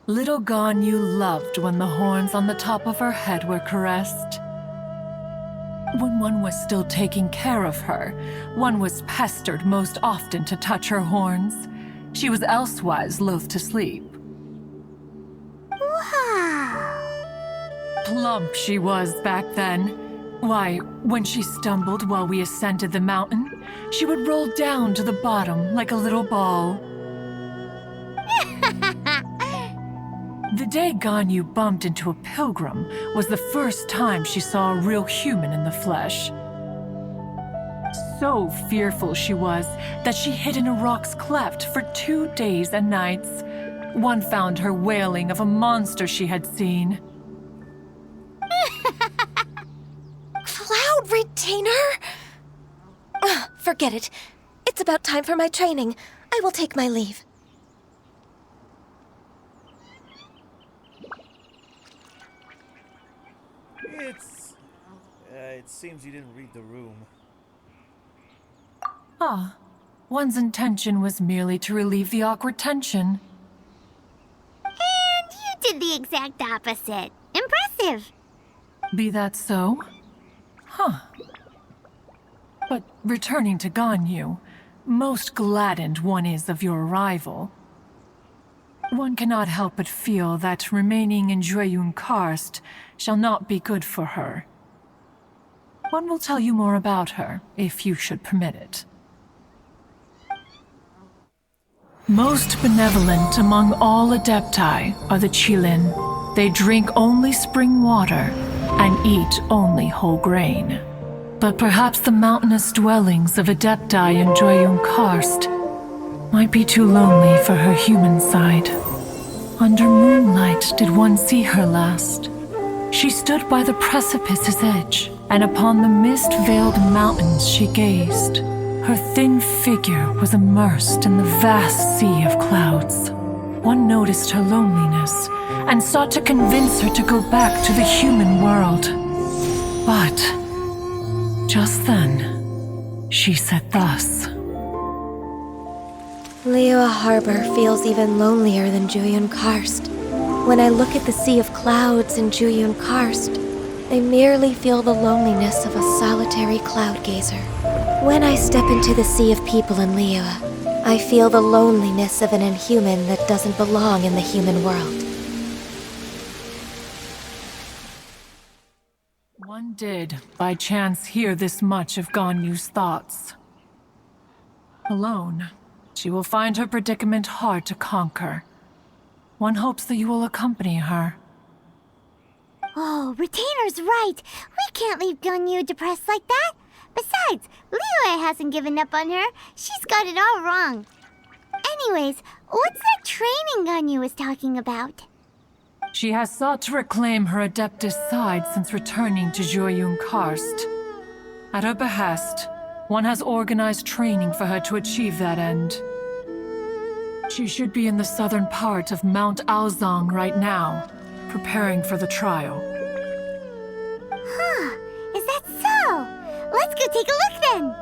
[SPEAKER 10] Little Ganyu loved when the horns on the top of her head were caressed. When one was still taking care of her, one was pestered most often to touch her horns. She was elsewise loath to sleep.
[SPEAKER 2] Wow.
[SPEAKER 10] Plump she was back then. Why, when she stumbled while we ascended the mountain, she would roll down to the bottom like a little ball. The day Ganyu bumped into a pilgrim was the first time she saw a real human in the flesh. So fearful she was that she hid in a rock's cleft for 2 days and nights. One found her wailing of a monster she had seen.
[SPEAKER 9] Cloud Retainer? Forget it. It's about time for my training. I will take my leave.
[SPEAKER 1] It seems you didn't read the room.
[SPEAKER 10] Ah, one's intention was merely to relieve the awkward tension.
[SPEAKER 2] And you did the exact opposite. Impressive.
[SPEAKER 10] Be that so? Huh. But returning to Ganyu, most gladdened one is of your arrival. One cannot help but feel that remaining in Juyun Karst shall not be good for her. One will tell you more about her, if you should permit it. Most benevolent among all Adepti are the Qilin. They drink only spring water and eat only whole grain. But perhaps the mountainous dwellings of Adepti in Juyun Karst might be too lonely for her human side. Under moonlight did one see her last. She stood by the precipice's edge, and upon the mist-veiled mountains she gazed. Her thin figure was immersed in the vast sea of clouds. One noticed her loneliness and sought to convince her to go back to the human world. But just then, she said thus.
[SPEAKER 9] Liyue Harbor feels even lonelier than Juyun Karst. When I look at the sea of clouds in Juyun Karst, I merely feel the loneliness of a solitary cloud gazer. When I step into the sea of people in Liyue, I feel the loneliness of an inhuman that doesn't belong in the human world.
[SPEAKER 10] One did, by chance, hear this much of Ganyu's thoughts. Alone, she will find her predicament hard to conquer. One hopes that you will accompany her.
[SPEAKER 2] Oh, Retainer's right. We can't leave Ganyu depressed like that. Besides, Liyue hasn't given up on her. She's got it all wrong. Anyways, what's that training Ganyu was talking about?
[SPEAKER 10] She has sought to reclaim her Adeptus side since returning to Juyun Karst. At her behest, one has organized training for her to achieve that end. She should be in the southern part of Mount Aozang right now, preparing for the trial.
[SPEAKER 2] Huh, is that so? Let's go take a look then!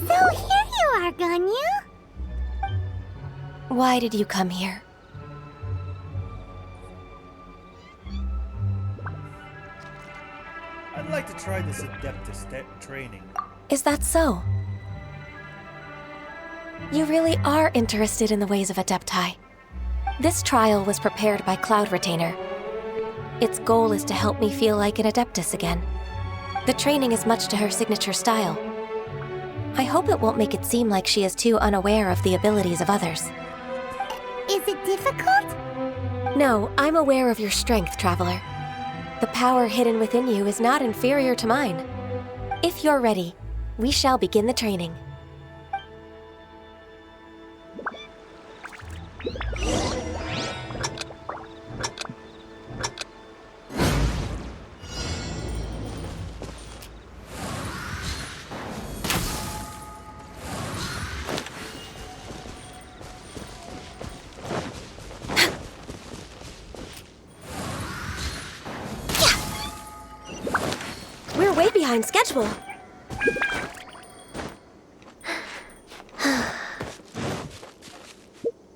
[SPEAKER 2] So here you are, Ganyu.
[SPEAKER 9] Why did you come here?
[SPEAKER 1] I'd like to try this Adeptus training.
[SPEAKER 9] Is that so? You really are interested in the ways of Adepti. This trial was prepared by Cloud Retainer. Its goal is to help me feel like an Adeptus again. The training is much to her signature style. I hope it won't make it seem like she is too unaware of the abilities of others.
[SPEAKER 2] Is it difficult?
[SPEAKER 9] No, I'm aware of your strength, Traveler. The power hidden within you is not inferior to mine. If you're ready, we shall begin the training. We're way behind schedule.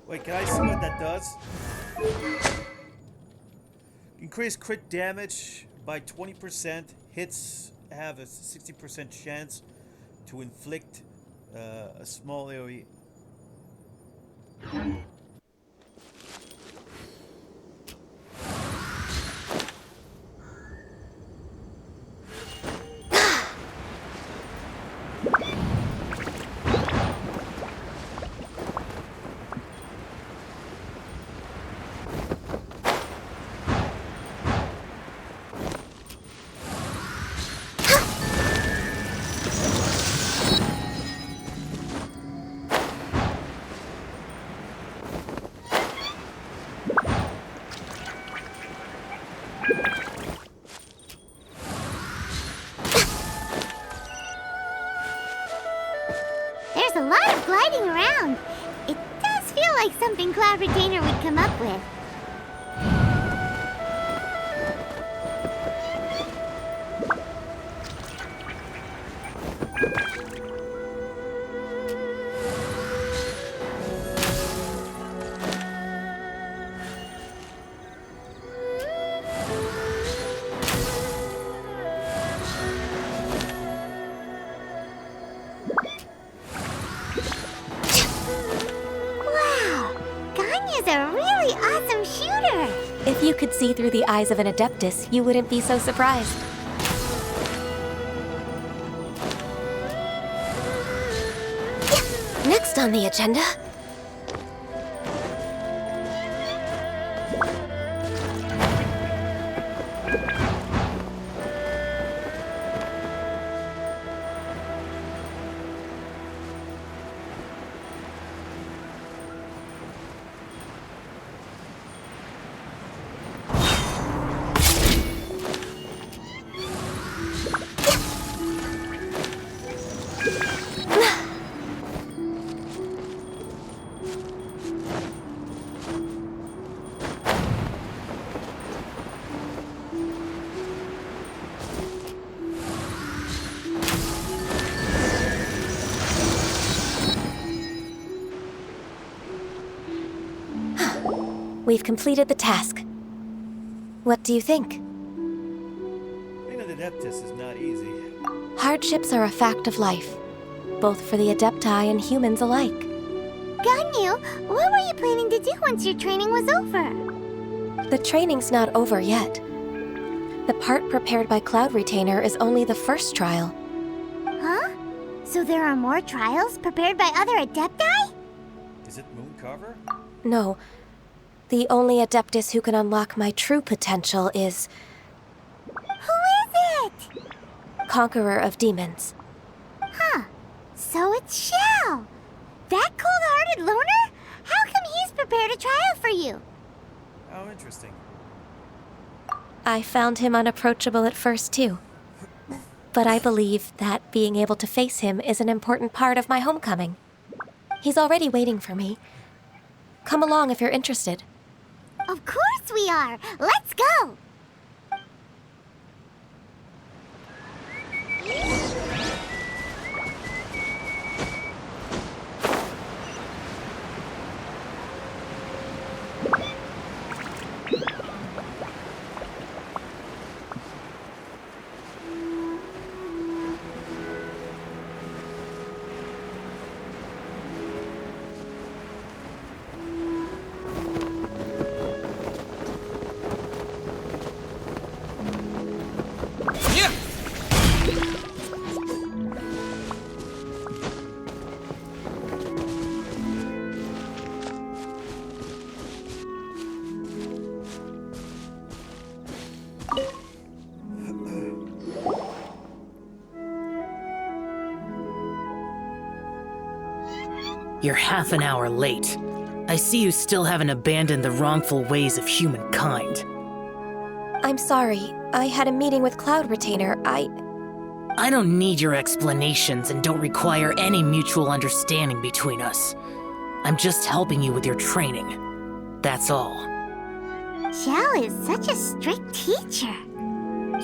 [SPEAKER 1] Wait, can I see what that does? Increase crit damage by 20%. Hits have a 60% chance to inflict a small area.
[SPEAKER 2] a lot of gliding around. It does feel like something Cloud Retainer would come up with.
[SPEAKER 9] If you could see through the eyes of an Adeptus, you wouldn't be so surprised. Next on the agenda... We've completed the task. What do you think?
[SPEAKER 1] Being an Adeptus is not easy.
[SPEAKER 9] Hardships are a fact of life, both for the Adepti and humans alike.
[SPEAKER 2] Ganyu, what were you planning to do once your training was over?
[SPEAKER 9] The training's not over yet. The part prepared by Cloud Retainer is only the first trial.
[SPEAKER 2] Huh? So there are more trials prepared by other Adepti?
[SPEAKER 1] Is it Mooncarver?
[SPEAKER 9] No. The only Adeptus who can unlock my true potential is...
[SPEAKER 2] Who is it?
[SPEAKER 9] Conqueror of Demons.
[SPEAKER 2] Huh. So it's Xiao. That cold-hearted loner? How come he's prepared a trial for you?
[SPEAKER 1] How interesting.
[SPEAKER 9] I found him unapproachable at first, too. But I believe that being able to face him is an important part of my homecoming. He's already waiting for me. Come along if you're interested.
[SPEAKER 2] Of course we are! Let's go!
[SPEAKER 11] You're half an hour late. I see you still haven't abandoned the wrongful ways of humankind.
[SPEAKER 9] I'm sorry. I had a meeting with Cloud Retainer. I
[SPEAKER 11] don't need your explanations and don't require any mutual understanding between us. I'm just helping you with your training. That's all.
[SPEAKER 2] Xiao is such a strict teacher.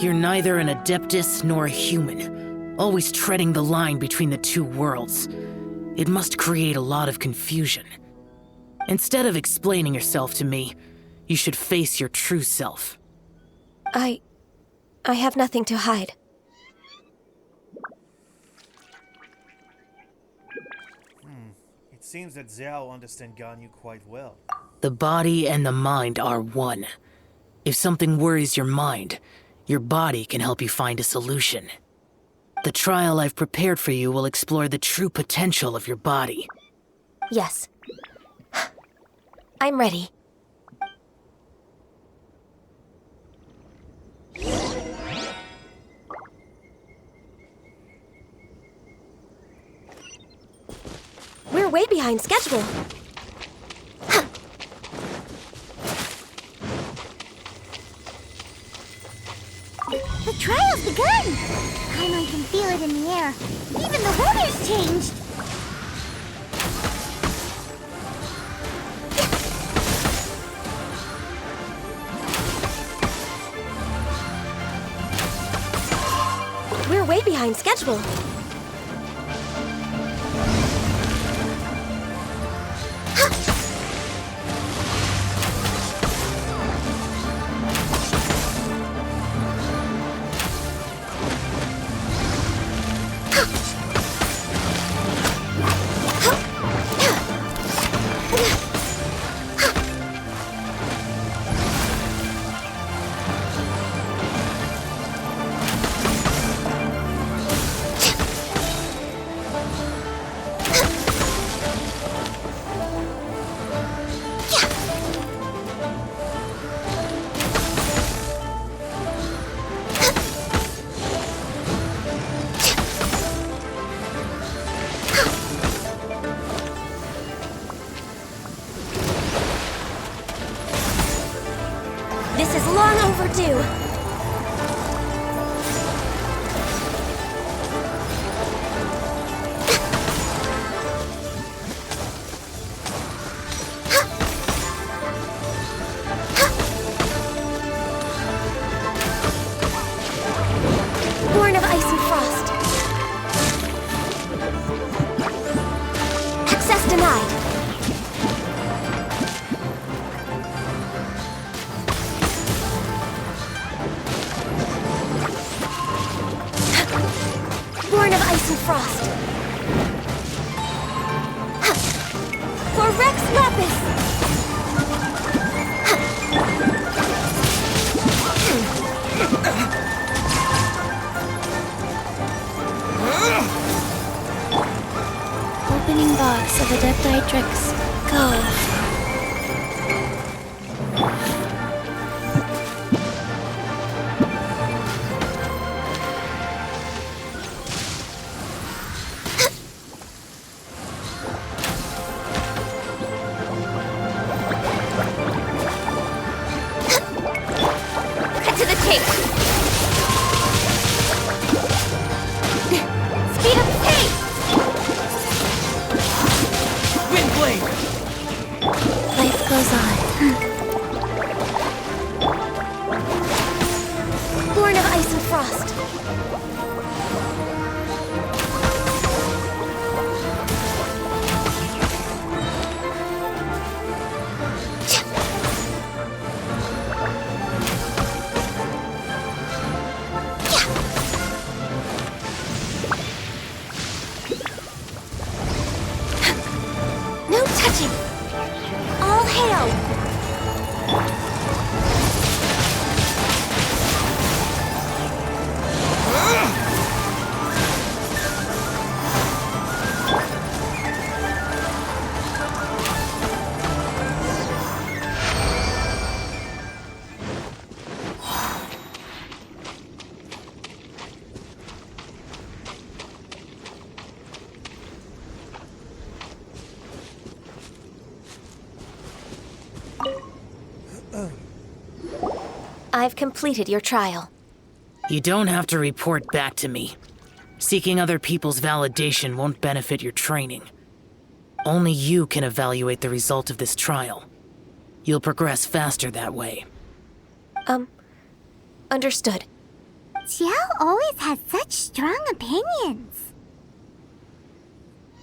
[SPEAKER 11] You're neither an Adeptus nor a human, always treading the line between the two worlds. It must create a lot of confusion. Instead of explaining yourself to me, you should face your true self.
[SPEAKER 9] I have nothing to hide.
[SPEAKER 1] It seems that Xiao understands Ganyu quite well.
[SPEAKER 11] The body and the mind are one. If something worries your mind, your body can help you find a solution. The trial I've prepared for you will explore the true potential of your body.
[SPEAKER 9] Yes. I'm ready. We're way behind schedule.
[SPEAKER 2] The trial's begun! Paimon can feel it in the air. Even the weather's changed.
[SPEAKER 9] way behind schedule. This is long overdue. Born of ice and frost. Access denied. Born of ice and frost. For Rex Lapis! Opening box of Adepti tricks. Go. Cut to the chase. Speed up the pace.
[SPEAKER 3] Windblade!
[SPEAKER 9] Life goes on. Born of ice and frost. No touching. All hail. I've completed your trial.
[SPEAKER 11] You don't have to report back to me. Seeking other people's validation won't benefit your training. Only you can evaluate the result of this trial. You'll progress faster that way.
[SPEAKER 9] Understood.
[SPEAKER 2] Xiao always has such strong opinions.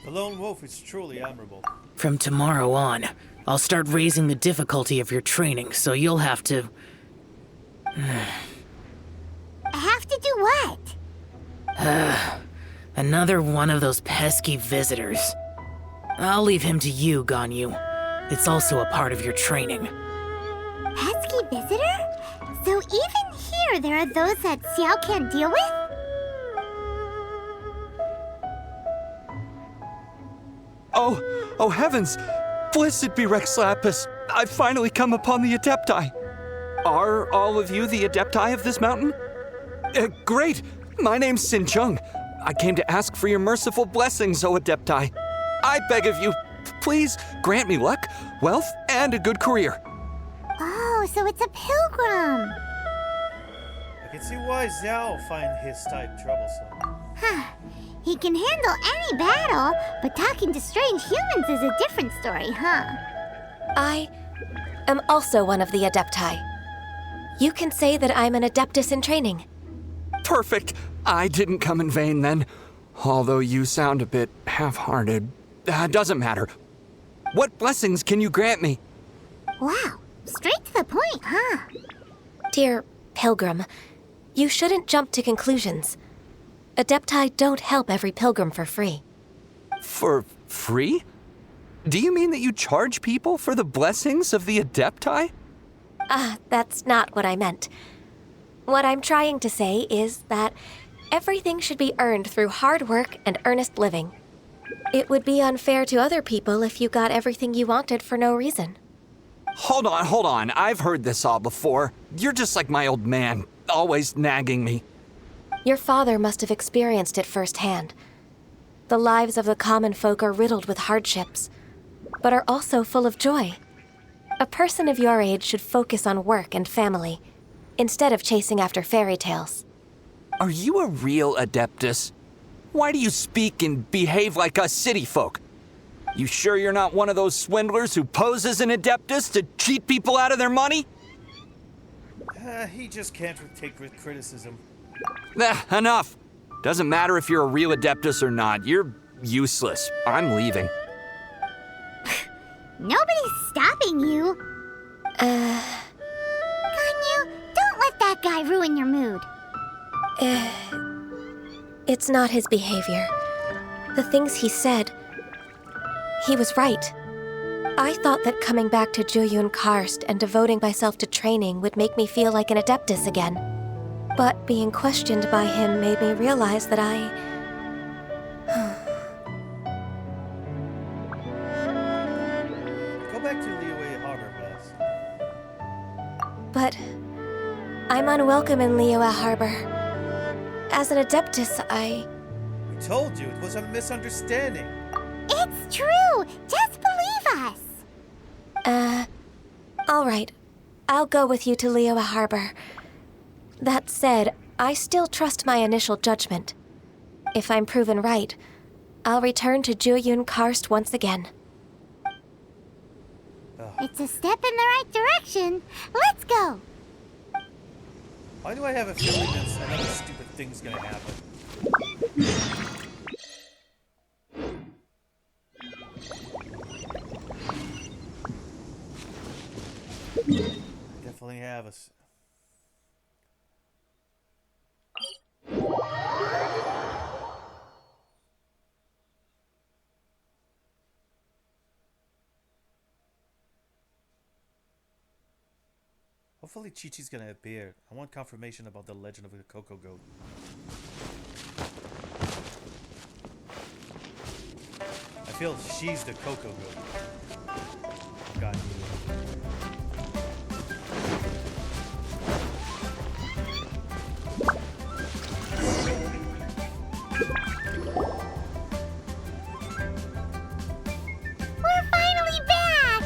[SPEAKER 1] The lone wolf is truly admirable.
[SPEAKER 11] From tomorrow on, I'll start raising the difficulty of your training, so you'll have to...
[SPEAKER 2] Have to do what?
[SPEAKER 11] Another one of those pesky visitors. I'll leave him to you, Ganyu. It's also a part of your training.
[SPEAKER 2] Pesky visitor? So even here there are those that Xiao can't deal with?
[SPEAKER 3] Oh heavens! Blessed be Rex Lapis! I've finally come upon the Adepti. Are all of you the Adepti of this mountain? Great! My name's Sin Chung. I came to ask for your merciful blessings, O Adepti. I beg of you, please grant me luck, wealth, and a good career.
[SPEAKER 2] Oh, so it's a pilgrim.
[SPEAKER 1] I can see why Xiao find his type troublesome.
[SPEAKER 2] Huh. He can handle any battle, but talking to strange humans is a different story, huh?
[SPEAKER 9] I am also one of the Adepti. You can say that I'm an Adeptus in training.
[SPEAKER 3] Perfect! I didn't come in vain then, although you sound a bit half-hearted. Doesn't matter. What blessings can you grant me?
[SPEAKER 2] Wow, straight to the point, huh?
[SPEAKER 9] Dear Pilgrim, you shouldn't jump to conclusions. Adepti don't help every pilgrim for free.
[SPEAKER 3] For free? Do you mean that you charge people for the blessings of the Adepti?
[SPEAKER 9] That's not what I meant. What I'm trying to say is that everything should be earned through hard work and earnest living. It would be unfair to other people if you got everything you wanted for no reason.
[SPEAKER 3] Hold on. I've heard this all before. You're just like my old man, always nagging me.
[SPEAKER 9] Your father must have experienced it firsthand. The lives of the common folk are riddled with hardships, but are also full of joy. A person of your age should focus on work and family, instead of chasing after fairy tales.
[SPEAKER 3] Are you a real Adeptus? Why do you speak and behave like us city folk? You sure you're not one of those swindlers who pose as an Adeptus to cheat people out of their money?
[SPEAKER 1] He just can't take criticism.
[SPEAKER 3] Enough. Doesn't matter if you're a real Adeptus or not. You're useless. I'm leaving.
[SPEAKER 2] Nobody's stopping you. Ganyu, don't let that guy ruin your mood.
[SPEAKER 9] It's not his behavior. The things he said, he was right. I thought that coming back to Jueyun Karst and devoting myself to training would make me feel like an Adeptus again. But being questioned by him made me realize that
[SPEAKER 1] Go back to Liyue Harbor, Bess.
[SPEAKER 9] But I'm unwelcome in Liyue Harbor. As an Adeptus,
[SPEAKER 1] We told you, it was a misunderstanding.
[SPEAKER 2] It's true. Just believe us.
[SPEAKER 9] All right. I'll go with you to Liyue Harbor. That said, I still trust my initial judgment. If I'm proven right, I'll return to Jueyun Karst once again.
[SPEAKER 2] It's a step in the right direction. Let's go.
[SPEAKER 1] Why do I have a feeling that another stupid thing's gonna happen? Definitely have us. Hopefully Chi-Chi's gonna appear. I want confirmation about the legend of the Coco Goat. I feel she's the Coco Goat. God.
[SPEAKER 2] We're finally back.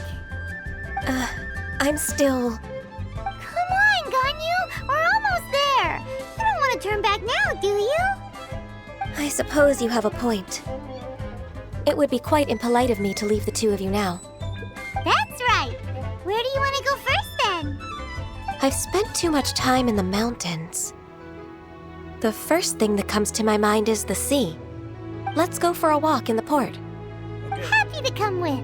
[SPEAKER 9] I'm still...
[SPEAKER 2] Come on, Ganyu. We're almost there. You don't want to turn back now, do you?
[SPEAKER 9] I suppose you have a point. It would be quite impolite of me to leave the two of you now.
[SPEAKER 2] That's right. Where do you want to go first, then?
[SPEAKER 9] I've spent too much time in the mountains. The first thing that comes to my mind is the sea. Let's go for a walk in the port.
[SPEAKER 1] Okay.
[SPEAKER 2] Happy to come with.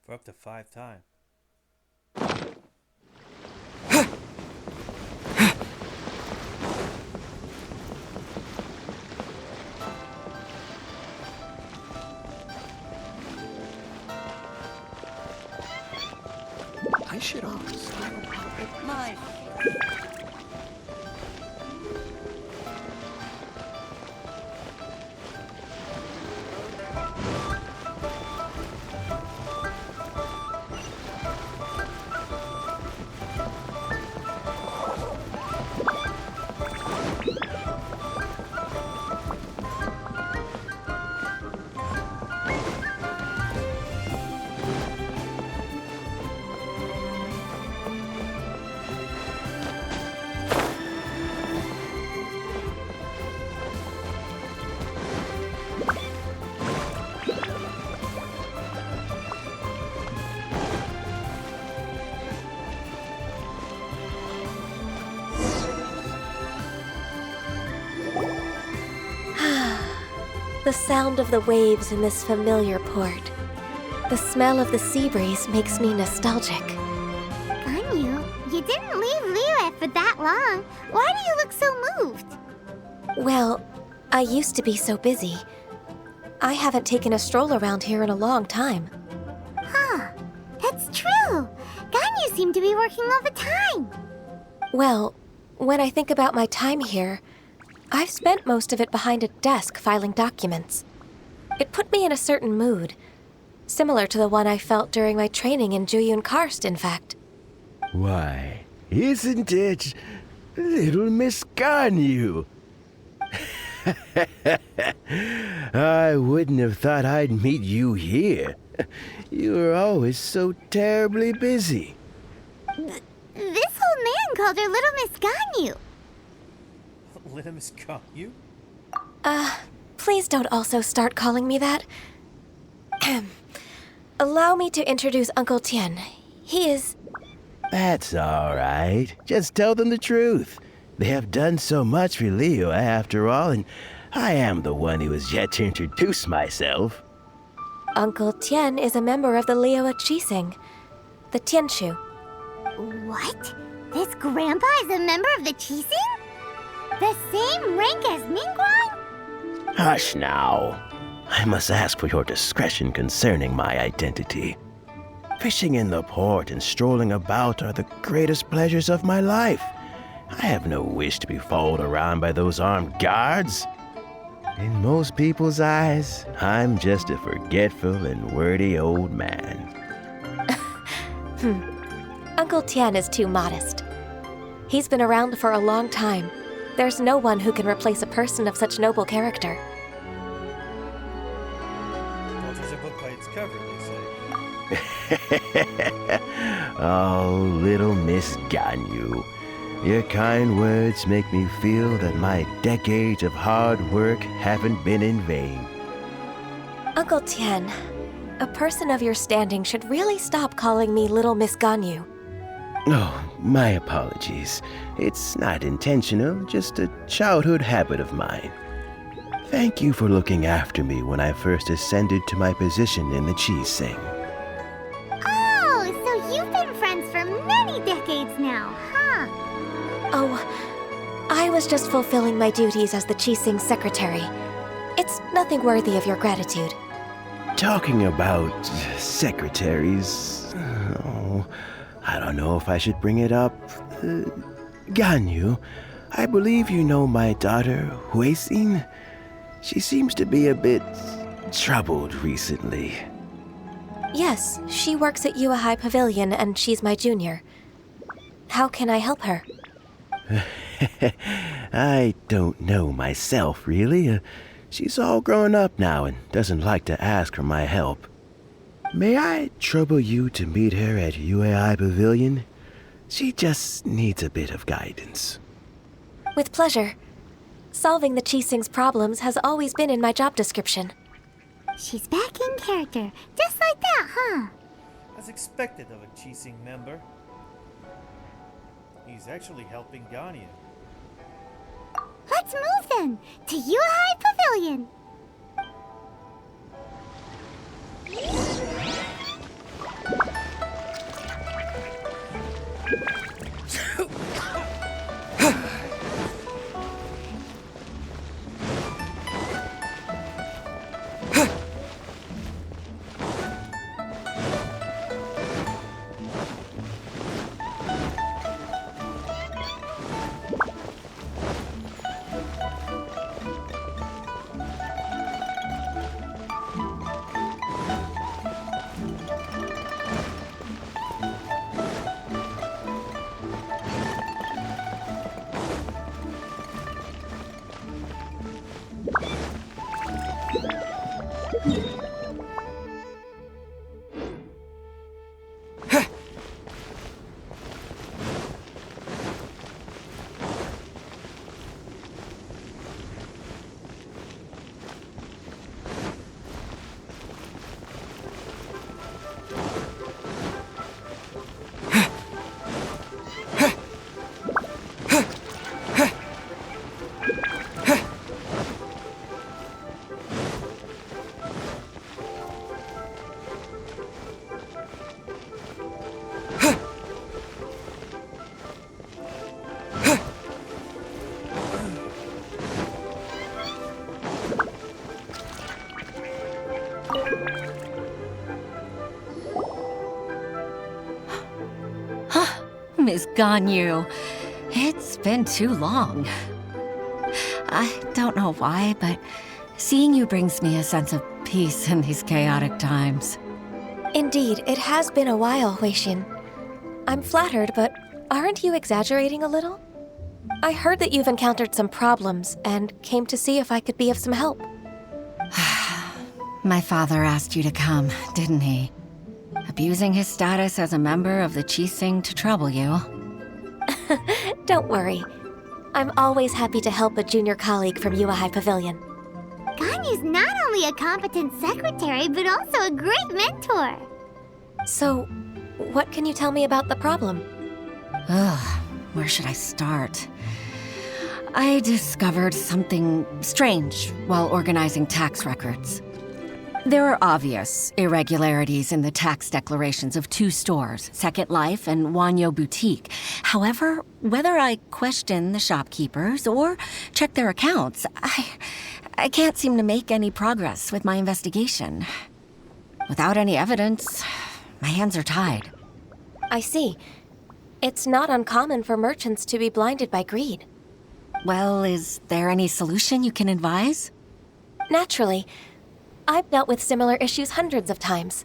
[SPEAKER 1] For up to 5 times.
[SPEAKER 12] I should always smile at my...
[SPEAKER 9] The sound of the waves in this familiar port. The smell of the sea breeze makes me nostalgic.
[SPEAKER 2] Ganyu, you didn't leave Liyue for that long. Why do you look so moved?
[SPEAKER 9] Well, I used to be so busy. I haven't taken a stroll around here in a long time.
[SPEAKER 2] Huh, that's true. Ganyu seemed to be working all the time.
[SPEAKER 9] Well, when I think about my time here, I've spent most of it behind a desk filing documents. It put me in a certain mood, similar to the one I felt during my training in Juyun Karst, in fact.
[SPEAKER 13] Why, isn't it little Miss Ganyu? I wouldn't have thought I'd meet you here. You were always so terribly busy.
[SPEAKER 2] This old man called her Little Miss Ganyu.
[SPEAKER 1] Little Miss Ganyu?
[SPEAKER 9] Please don't also start calling me that. Allow me to introduce Uncle Tian. He is...
[SPEAKER 13] That's all right. Just tell them the truth. They have done so much for Liyue after all, and I am the one who has yet to introduce myself.
[SPEAKER 9] Uncle Tian is a member of the Liyue Qixing, the Tianshu.
[SPEAKER 2] What? This grandpa is a member of the Qixing? The same rank as Ningguang?
[SPEAKER 13] Hush now. I must ask for your discretion concerning my identity. Fishing in the port and strolling about are the greatest pleasures of my life. I have no wish to be followed around by those armed guards. In most people's eyes, I'm just a forgetful and wordy old man.
[SPEAKER 9] Uncle Tian is too modest. He's been around for a long time. There's no one who can replace a person of such noble character.
[SPEAKER 1] Don't judge a book by its cover, they say.
[SPEAKER 13] Oh, little Miss Ganyu. Your kind words make me feel that my decades of hard work haven't been in vain.
[SPEAKER 9] Uncle Tian, a person of your standing should really stop calling me Little Miss Ganyu.
[SPEAKER 13] Oh, my apologies. It's not intentional, just a childhood habit of mine. Thank you for looking after me when I first ascended to my position in the Qixing.
[SPEAKER 2] Oh, so you've been friends for many decades now, huh?
[SPEAKER 9] Oh, I was just fulfilling my duties as the Qixing secretary. It's nothing worthy of your gratitude.
[SPEAKER 13] Talking about secretaries... Oh, I don't know if I should bring it up. Ganyu, I believe you know my daughter, Huixin. She seems to be a bit troubled recently.
[SPEAKER 9] Yes, she works at Yua High Pavilion and she's my junior. How can I help her?
[SPEAKER 13] I don't know myself, really. She's all grown up now and doesn't like to ask for my help. May I trouble you to meet her at UAI Pavilion? She just needs a bit of guidance.
[SPEAKER 9] With pleasure. Solving the Qixing's problems has always been in my job description.
[SPEAKER 2] She's back in character, just like that, huh?
[SPEAKER 1] As expected of a Qixing member. He's actually helping Ganyu.
[SPEAKER 2] Let's move then, to Yuhai Pavilion.
[SPEAKER 14] Miss Ganyu. It's been too long. I don't know why, but seeing you brings me a sense of peace in these chaotic times.
[SPEAKER 9] Indeed, it has been a while, Huixin. I'm flattered, but aren't you exaggerating a little? I heard that you've encountered some problems and came to see if I could be of some help.
[SPEAKER 14] My father asked you to come, didn't he? Abusing his status as a member of the Qixing to trouble you.
[SPEAKER 9] Don't worry. I'm always happy to help a junior colleague from Yuehai Pavilion.
[SPEAKER 2] Ganyu's not only a competent secretary, but also a great mentor.
[SPEAKER 9] So, what can you tell me about the problem?
[SPEAKER 14] Ugh, where should I start? I discovered something strange while organizing tax records. There are obvious irregularities in the tax declarations of two stores, Second Life and WiiU Boutique. However, whether I question the shopkeepers or check their accounts, I can't seem to make any progress with my investigation. Without any evidence, my hands are tied.
[SPEAKER 9] I see. It's not uncommon for merchants to be blinded by greed.
[SPEAKER 14] Well, is there any solution you can advise?
[SPEAKER 9] Naturally. I've dealt with similar issues hundreds of times.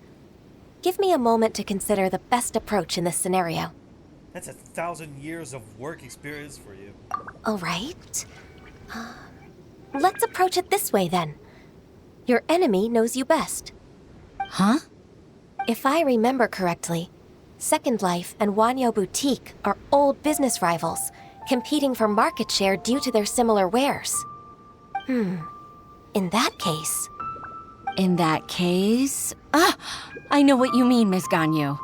[SPEAKER 9] Give me a moment to consider the best approach in this scenario.
[SPEAKER 1] That's 1,000 years of work experience for you.
[SPEAKER 9] All right. Let's approach it this way, then. Your enemy knows you best.
[SPEAKER 14] Huh?
[SPEAKER 9] If I remember correctly, Second Life and WiiU Boutique are old business rivals, competing for market share due to their similar wares. In that case...
[SPEAKER 14] In that case... I know what you mean, Miss Ganyu.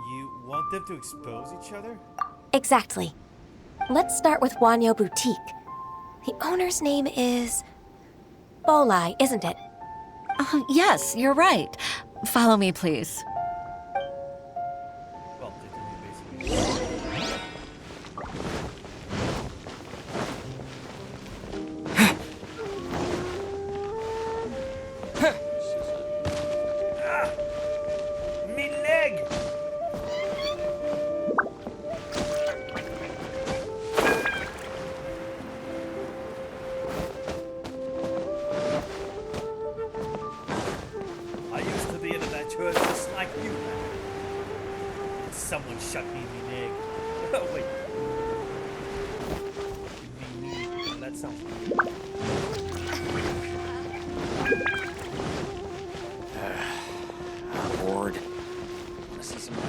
[SPEAKER 1] You want them to expose each other?
[SPEAKER 9] Exactly. Let's start with WiiU Boutique. The owner's name is... Bolai, isn't it?
[SPEAKER 14] Yes, you're right. Follow me, please.
[SPEAKER 1] Well, basically. Me leg! I used to be in that church just like you, man. Someone shot me in the leg. Oh, wait. Me. That sounds good.
[SPEAKER 15] I'm bored. Wanna see some more?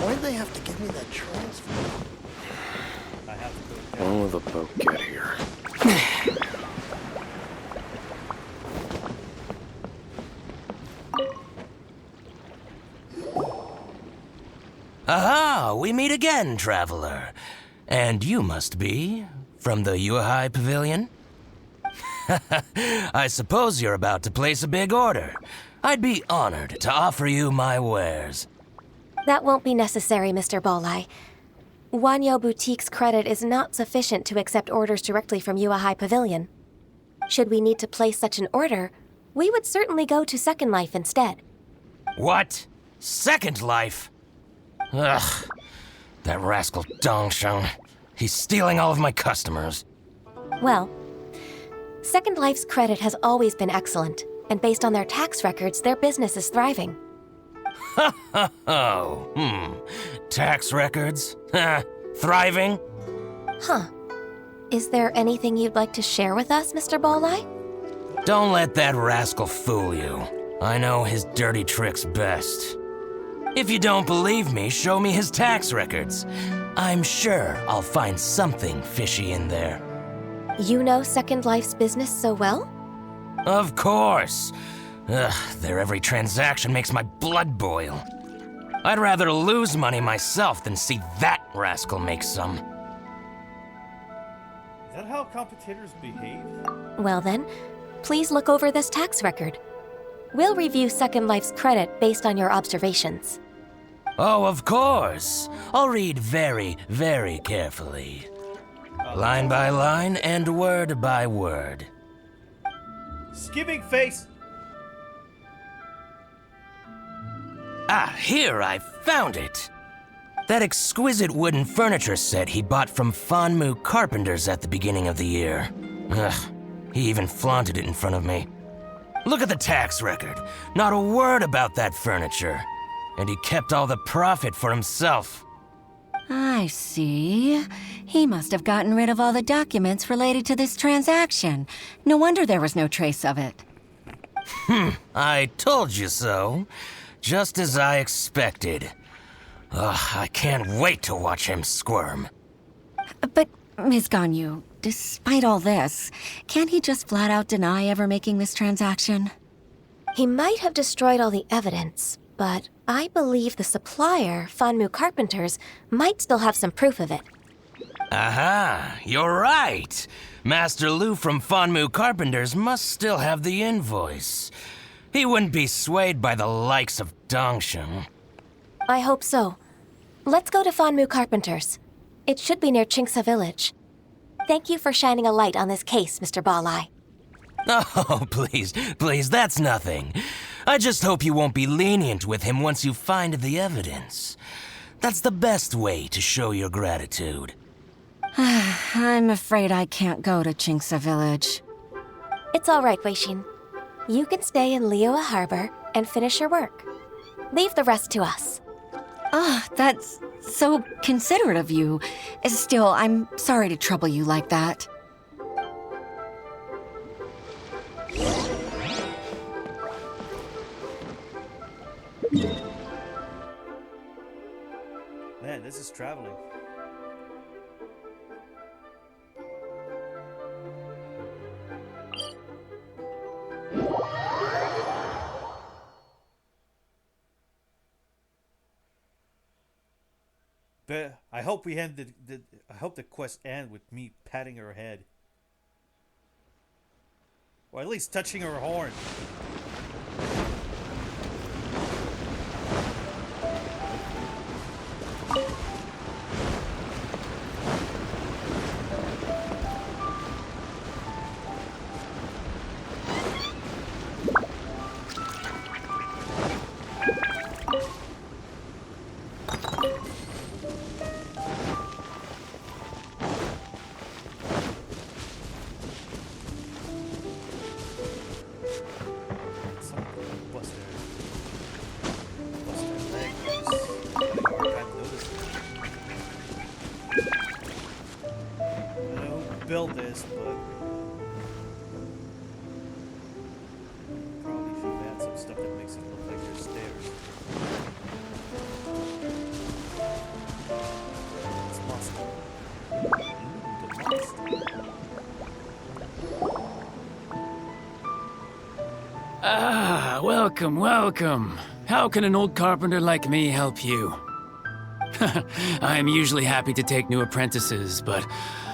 [SPEAKER 12] Why'd they have to give me that transfer?
[SPEAKER 1] I have to go.
[SPEAKER 15] When will the boat get here?
[SPEAKER 16] Aha! We meet again, traveler. And you must be from the Yuehai Pavilion? I suppose you're about to place a big order. I'd be honored to offer you my wares.
[SPEAKER 9] That won't be necessary, Mr. Bolai. WiiU Boutique's credit is not sufficient to accept orders directly from Yuehai Pavilion. Should we need to place such an order, we would certainly go to Second Life instead.
[SPEAKER 16] What? Second Life? Ugh. That rascal Dongsheng. He's stealing all of my customers.
[SPEAKER 9] Well, Second Life's credit has always been excellent, and based on their tax records, their business is thriving.
[SPEAKER 16] Tax records? Thriving?
[SPEAKER 9] Huh. Is there anything you'd like to share with us, Mr. Bolai?
[SPEAKER 16] Don't let that rascal fool you. I know his dirty tricks best. If you don't believe me, show me his tax records. I'm sure I'll find something fishy in there.
[SPEAKER 9] You know Second Life's business so well?
[SPEAKER 16] Of course. Their every transaction makes my blood boil. I'd rather lose money myself than see that rascal make some.
[SPEAKER 1] Is that how competitors behave?
[SPEAKER 9] Well then, please look over this tax record. We'll review Second Life's credit based on your observations.
[SPEAKER 16] Oh, of course. I'll read very, very carefully. Line by line and word by word.
[SPEAKER 1] Skipping face!
[SPEAKER 16] Ah, here, I found it. That exquisite wooden furniture set he bought from Fanmu Carpenters at the beginning of the year. Ugh, he even flaunted it in front of me. Look at the tax record. Not a word about that furniture. And he kept all the profit for himself.
[SPEAKER 14] I see. He must have gotten rid of all the documents related to this transaction. No wonder there was no trace of it.
[SPEAKER 16] I told you so. Just as I expected. Ugh, I can't wait to watch him squirm.
[SPEAKER 14] But, Ms. Ganyu, despite all this, can't he just flat out deny ever making this transaction?
[SPEAKER 9] He might have destroyed all the evidence, but I believe the supplier, Fanmu Carpenters, might still have some proof of it.
[SPEAKER 16] Aha, you're right. Master Lu from Fanmu Carpenters must still have the invoice. He wouldn't be swayed by the likes of Dongsheng.
[SPEAKER 9] I hope so. Let's go to Fanmu Carpenters. It should be near Chingsa Village. Thank you for shining a light on this case, Mr. Balai.
[SPEAKER 16] Oh, please, that's nothing. I just hope you won't be lenient with him once you find the evidence. That's the best way to show your gratitude.
[SPEAKER 14] I'm afraid I can't go to Chingsa Village.
[SPEAKER 9] It's all right, Weishin. You can stay in Liyue Harbor and finish your work. Leave the rest to us.
[SPEAKER 14] Ah, that's so considerate of you. Still, I'm sorry to trouble you like that.
[SPEAKER 1] Man, this is traveling. But I hope we end I hope the quest ends with me patting her head. Or at least touching her horn. Build this, but probably should add some stuff that makes it look like there's stairs. It's must.
[SPEAKER 17] Ah, welcome. How can an old carpenter like me help you? I'm usually happy to take new apprentices, but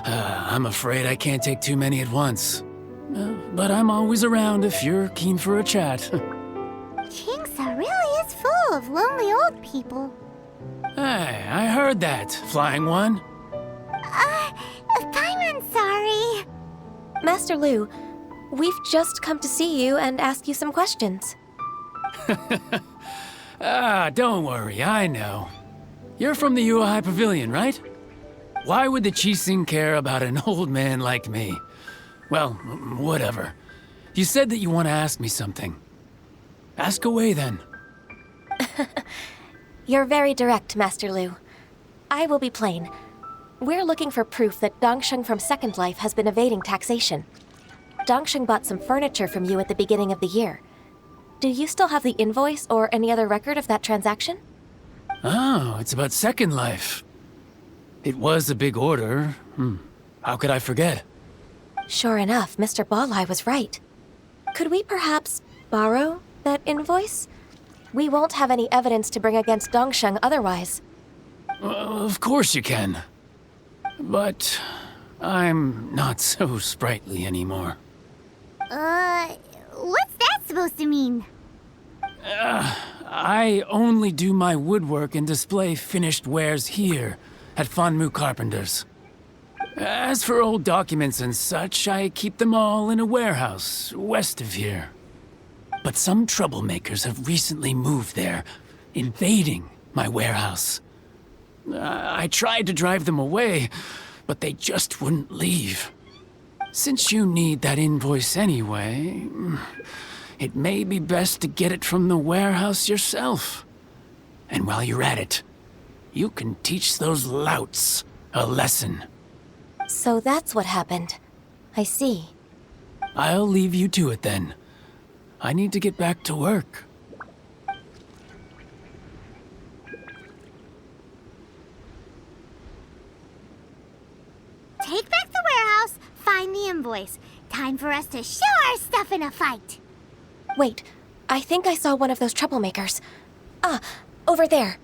[SPEAKER 17] I'm afraid I can't take too many at once. But I'm always around if you're keen for a chat.
[SPEAKER 2] Chingsa really is full of lonely old people.
[SPEAKER 17] Hey, I heard that, Flying One.
[SPEAKER 2] I'm sorry.
[SPEAKER 9] Master Lu, we've just come to see you and ask you some questions.
[SPEAKER 17] Don't worry, I know. You're from the Yuehai Pavilion, right? Why would the Qixing care about an old man like me? Well, whatever. You said that you want to ask me something. Ask away, then.
[SPEAKER 9] You're very direct, Master Lu. I will be plain. We're looking for proof that Dongsheng from Second Life has been evading taxation. Dongsheng bought some furniture from you at the beginning of the year. Do you still have the invoice or any other record of that transaction?
[SPEAKER 17] Oh, it's about Second Life. It was a big order. How could I forget?
[SPEAKER 9] Sure enough, Mr. Balai was right. Could we perhaps borrow that invoice? We won't have any evidence to bring against Dongsheng otherwise.
[SPEAKER 17] Of course you can. But I'm not so sprightly anymore.
[SPEAKER 2] What's that supposed to mean?
[SPEAKER 17] I only do my woodwork and display finished wares here at Fanmu Carpenters. As for old documents and such, I keep them all in a warehouse west of here. But some troublemakers have recently moved there, invading my warehouse. I tried to drive them away, but they just wouldn't leave. Since you need that invoice anyway, it may be best to get it from the warehouse yourself. And while you're at it, you can teach those louts a lesson.
[SPEAKER 9] So that's what happened. I see.
[SPEAKER 17] I'll leave you to it then. I need to get back to work.
[SPEAKER 2] Take back the warehouse, find the invoice. Time for us to show our stuff in a fight.
[SPEAKER 9] Wait, I think I saw one of those troublemakers. Ah, over there.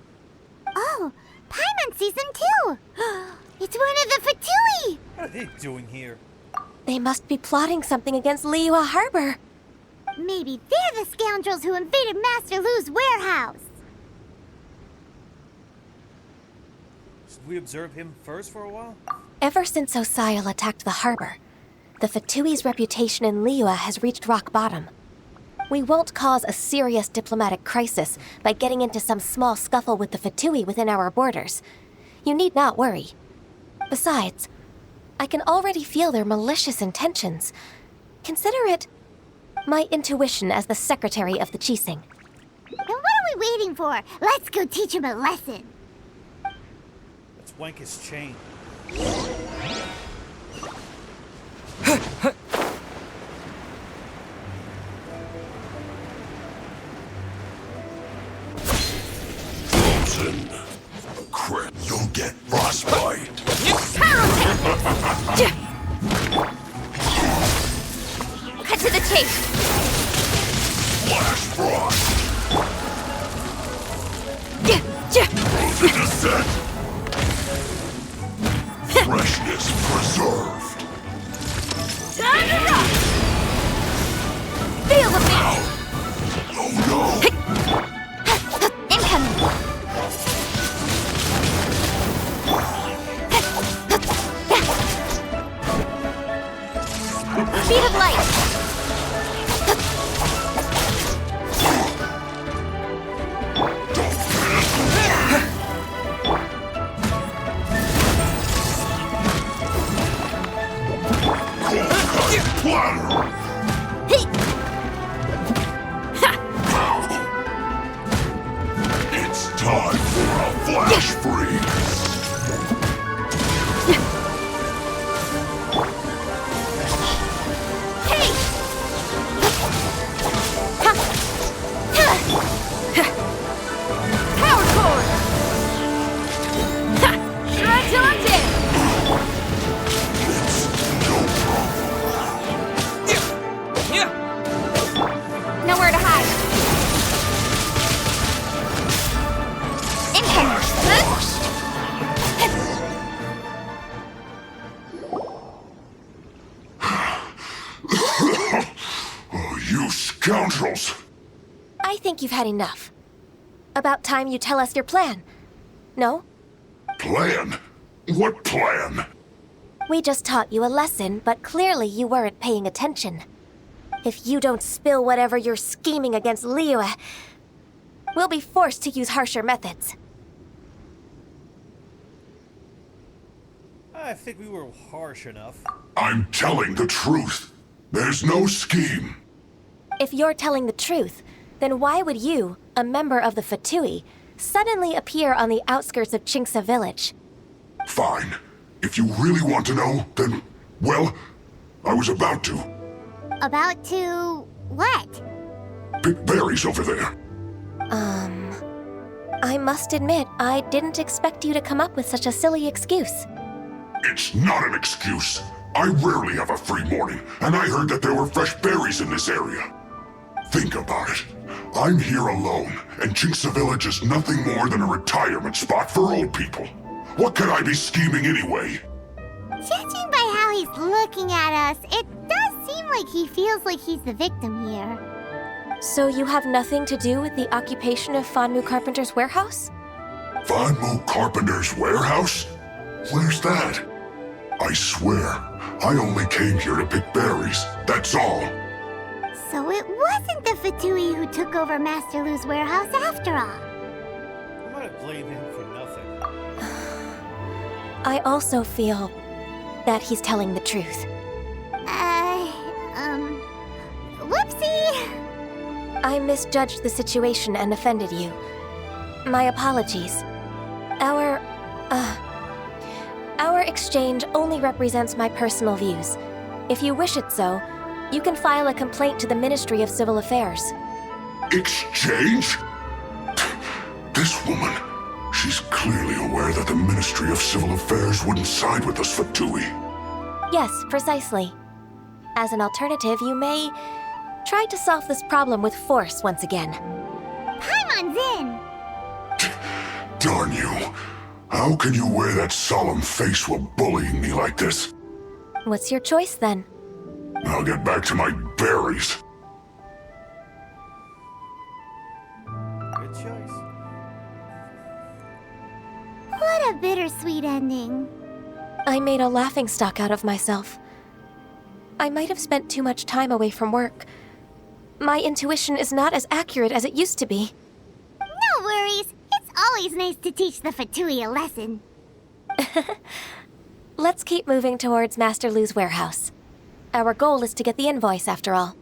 [SPEAKER 2] Oh, Paimon sees them too. It's one of the Fatui.
[SPEAKER 1] What are they doing here?
[SPEAKER 9] They must be plotting something against Liyue Harbor.
[SPEAKER 2] Maybe they're the scoundrels who invaded Master Lu's warehouse.
[SPEAKER 1] Should we observe him first for a while?
[SPEAKER 9] Ever since Osial attacked the harbor, the Fatui's reputation in Liyue has reached rock bottom. We won't cause a serious diplomatic crisis by getting into some small scuffle with the Fatui within our borders. You need not worry. Besides, I can already feel their malicious intentions. Consider it my intuition as the secretary of the Qixing.
[SPEAKER 2] Then what are we waiting for? Let's go teach him a lesson.
[SPEAKER 1] Let's wank his chain.
[SPEAKER 18] Crap, you'll get frostbite.
[SPEAKER 2] Cut to the chase.
[SPEAKER 18] Flash frost. The descent. Freshness preserved.
[SPEAKER 2] Time to rock. Feel the beat.
[SPEAKER 18] Oh no.
[SPEAKER 2] Incoming. Speed of light.
[SPEAKER 18] It's time for a flash freeze.
[SPEAKER 2] Power core. Shred till I'm dead. Nowhere to hide. Incoming.
[SPEAKER 18] Oh, you scoundrels!
[SPEAKER 9] I think you've had enough. About time you tell us your plan. No?
[SPEAKER 18] Plan? What plan?
[SPEAKER 9] We just taught you a lesson, but clearly you weren't paying attention. If you don't spill whatever you're scheming against Liyue, we'll be forced to use harsher methods.
[SPEAKER 1] I think we were harsh enough.
[SPEAKER 18] I'm telling the truth. There's no scheme.
[SPEAKER 9] If you're telling the truth, then why would you, a member of the Fatui, suddenly appear on the outskirts of Qingce village?
[SPEAKER 18] Fine. If you really want to know, then, well, I was about to.
[SPEAKER 2] About to what?
[SPEAKER 18] Pick berries over there.
[SPEAKER 9] I must admit, I didn't expect you to come up with such a silly excuse.
[SPEAKER 18] It's not an excuse. I rarely have a free morning, and I heard that there were fresh berries in this area. Think about it. I'm here alone, and Qingce Village is nothing more than a retirement spot for old people. What could I be scheming anyway?
[SPEAKER 2] Judging by how he's looking at us, it does seem like he feels like he's the victim here.
[SPEAKER 9] So you have nothing to do with the occupation of Fanmu Carpenter's warehouse?
[SPEAKER 18] Fanmu Carpenter's warehouse? Where's that? I swear, I only came here to pick berries, that's all.
[SPEAKER 2] So it wasn't the Fatui who took over Master Lu's warehouse after all.
[SPEAKER 1] I might have blamed him for nothing.
[SPEAKER 9] I also feel that he's telling the truth.
[SPEAKER 2] Whoopsie!
[SPEAKER 9] I misjudged the situation and offended you. My apologies. Our exchange only represents my personal views. If you wish it so, you can file a complaint to the Ministry of Civil Affairs.
[SPEAKER 18] Exchange? This woman, she's clearly aware that the Ministry of Civil Affairs wouldn't side with us, Fatui.
[SPEAKER 9] Yes, precisely. As an alternative, you may try to solve this problem with force once again.
[SPEAKER 2] Paimon's in!
[SPEAKER 18] Darn you. How can you wear that solemn face while bullying me like this?
[SPEAKER 9] What's your choice, then?
[SPEAKER 18] I'll get back to my berries.
[SPEAKER 1] Good choice.
[SPEAKER 2] What a bittersweet ending.
[SPEAKER 9] I made a laughingstock out of myself. I might have spent too much time away from work. My intuition is not as accurate as it used to be.
[SPEAKER 2] No worries. It's always nice to teach the Fatui a lesson.
[SPEAKER 9] Let's keep moving towards Master Lu's warehouse. Our goal is to get the invoice, after all.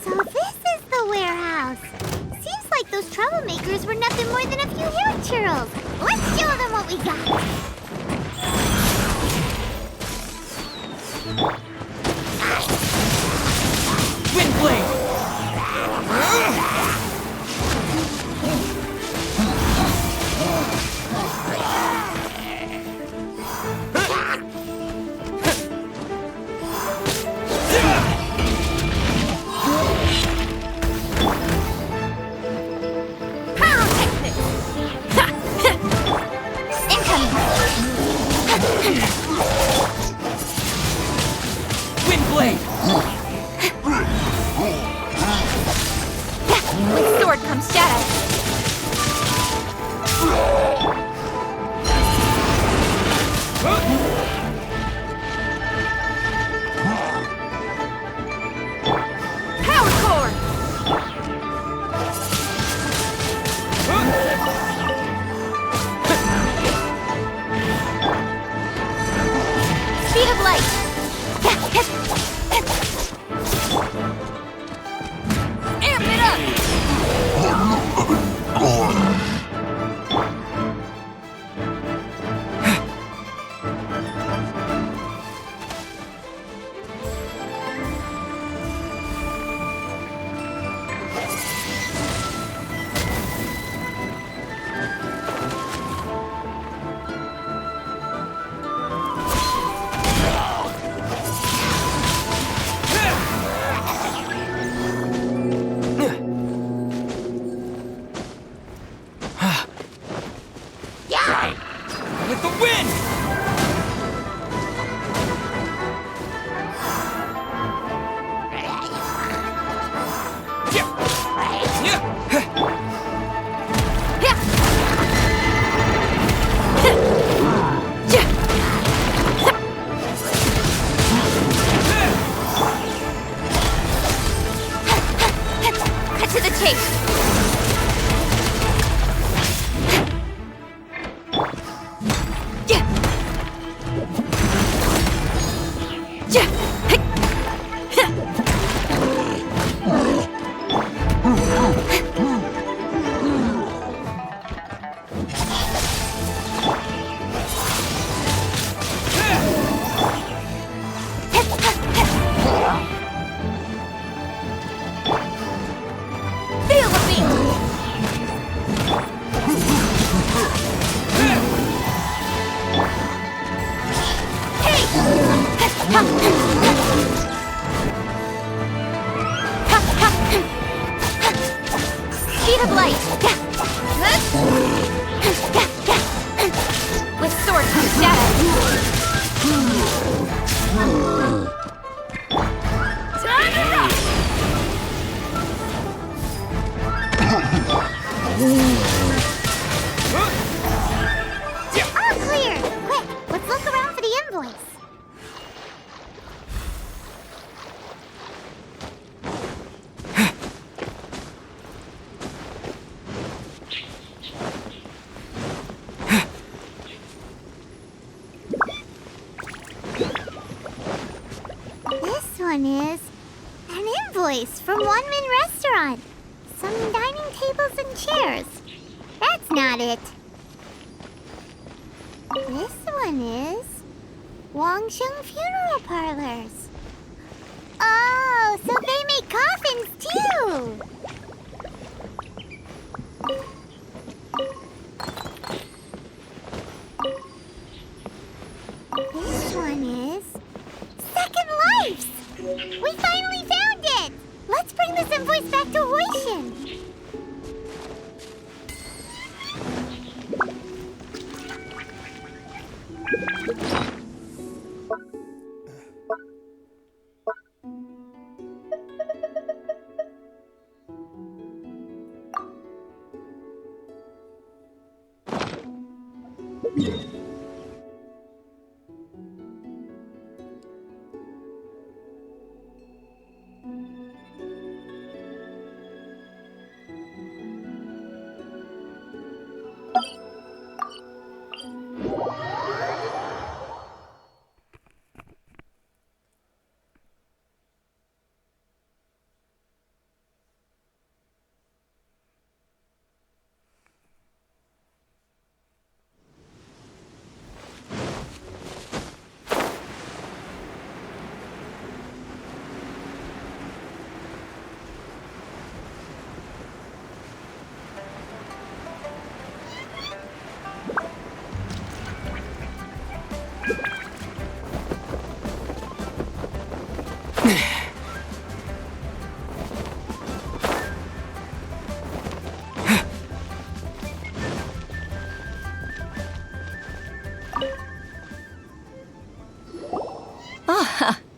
[SPEAKER 2] So this is the warehouse. Seems like those troublemakers were nothing more than a few hair churls. Let's show them what we got.
[SPEAKER 11] Windblade! Windblade!
[SPEAKER 5] With sword comes shadow. Power core! Speed of light! Amp it up!
[SPEAKER 11] With the wind!
[SPEAKER 5] Cut to the chase! Speed of light! With sword comes shadow! Turn it up!
[SPEAKER 2] All clear! Quick, let's look around for the invoice. This one is an invoice from One Min Restaurant. Some dining tables and chairs. That's not it. This one is Wangsheng Funeral Parlors. Oh, so they make coffins too. This one is Second Lives. We finally found it. Let's bring this invoice back to Huishin.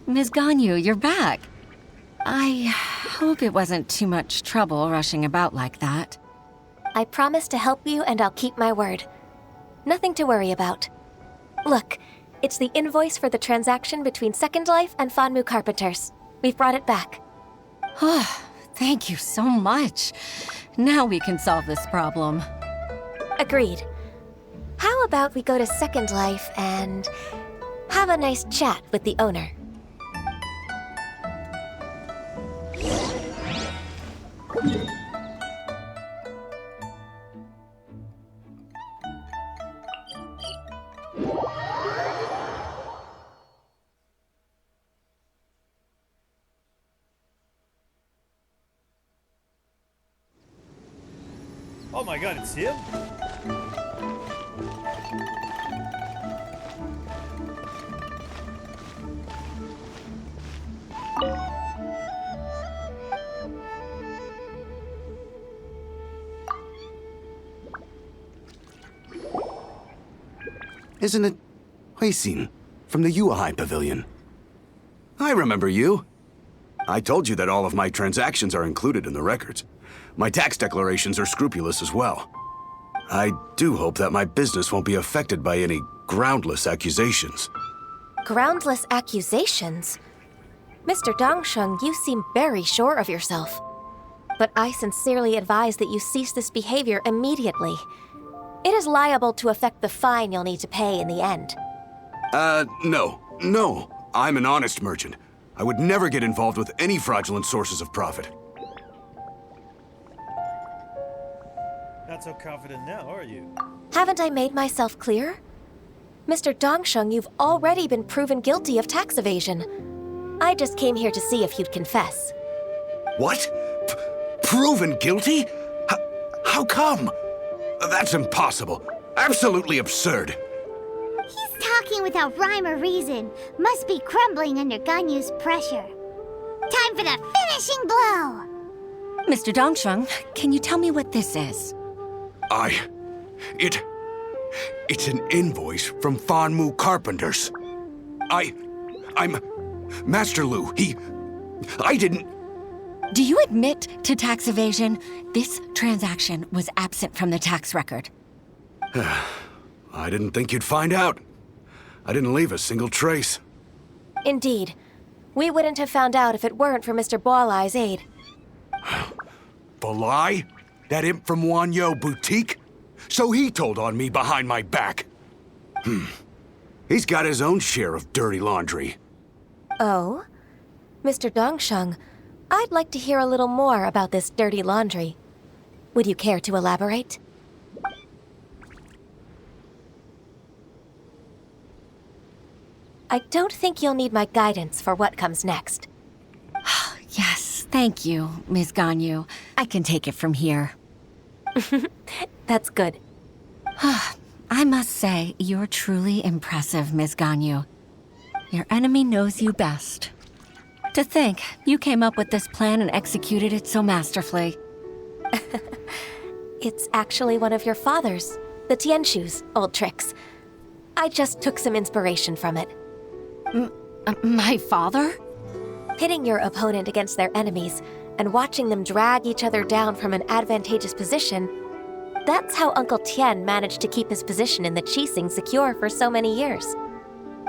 [SPEAKER 14] Ms. Ganyu, you're back. I hope it wasn't too much trouble rushing about like that.
[SPEAKER 9] I promise to help you and I'll keep my word. Nothing to worry about. Look, it's the invoice for the transaction between Second Life and Fanmu Carpenters. We've brought it back.
[SPEAKER 14] Oh, thank you so much. Now we can solve this problem.
[SPEAKER 9] Agreed. How about we go to Second Life and have a nice chat with the owner?
[SPEAKER 1] Oh my god, it's him?
[SPEAKER 19] Isn't it Huixin from the Yuehai Pavilion? I remember you. I told you that all of my transactions are included in the records. My tax declarations are scrupulous as well. I do hope that my business won't be affected by any groundless accusations.
[SPEAKER 9] Groundless accusations? Mr. Dongsheng, you seem very sure of yourself. But I sincerely advise that you cease this behavior immediately. It is liable to affect the fine you'll need to pay in the end.
[SPEAKER 19] No. I'm an honest merchant. I would never get involved with any fraudulent sources of profit.
[SPEAKER 1] Not so confident now, are you?
[SPEAKER 9] Haven't I made myself clear? Mr. Dongsheng, you've already been proven guilty of tax evasion. I just came here to see if you'd confess.
[SPEAKER 19] What? Proven guilty? How come? That's impossible. Absolutely absurd.
[SPEAKER 2] He's talking without rhyme or reason must be crumbling under Ganyu's pressure. Time for the finishing blow!
[SPEAKER 14] Mr. Dongsheng, can you tell me what this is?
[SPEAKER 19] It's an invoice from Fanmu Carpenters. I'm Master Lu. I didn't...
[SPEAKER 14] Do you admit to tax evasion? This transaction was absent from the tax record.
[SPEAKER 19] I didn't think you'd find out. I didn't leave a single trace.
[SPEAKER 9] Indeed. We wouldn't have found out if it weren't for Mr. Boalai's aid.
[SPEAKER 19] Balai? That imp from WiiU Boutique? So he told on me behind my back. He's got his own share of dirty laundry.
[SPEAKER 9] Oh? Mr. Dongsheng, I'd like to hear a little more about this dirty laundry. Would you care to elaborate? I don't think you'll need my guidance for what comes next.
[SPEAKER 14] Yes, thank you, Ms. Ganyu. I can take it from here.
[SPEAKER 9] That's good.
[SPEAKER 14] I must say, you're truly impressive, Ms. Ganyu. Your enemy knows you best. To think, you came up with this plan and executed it so masterfully.
[SPEAKER 9] It's actually one of your father's, the Tianshu's, old tricks. I just took some inspiration from it.
[SPEAKER 14] My father?
[SPEAKER 9] Pitting your opponent against their enemies and watching them drag each other down from an advantageous position, that's how Uncle Tian managed to keep his position in the Qixing secure for so many years.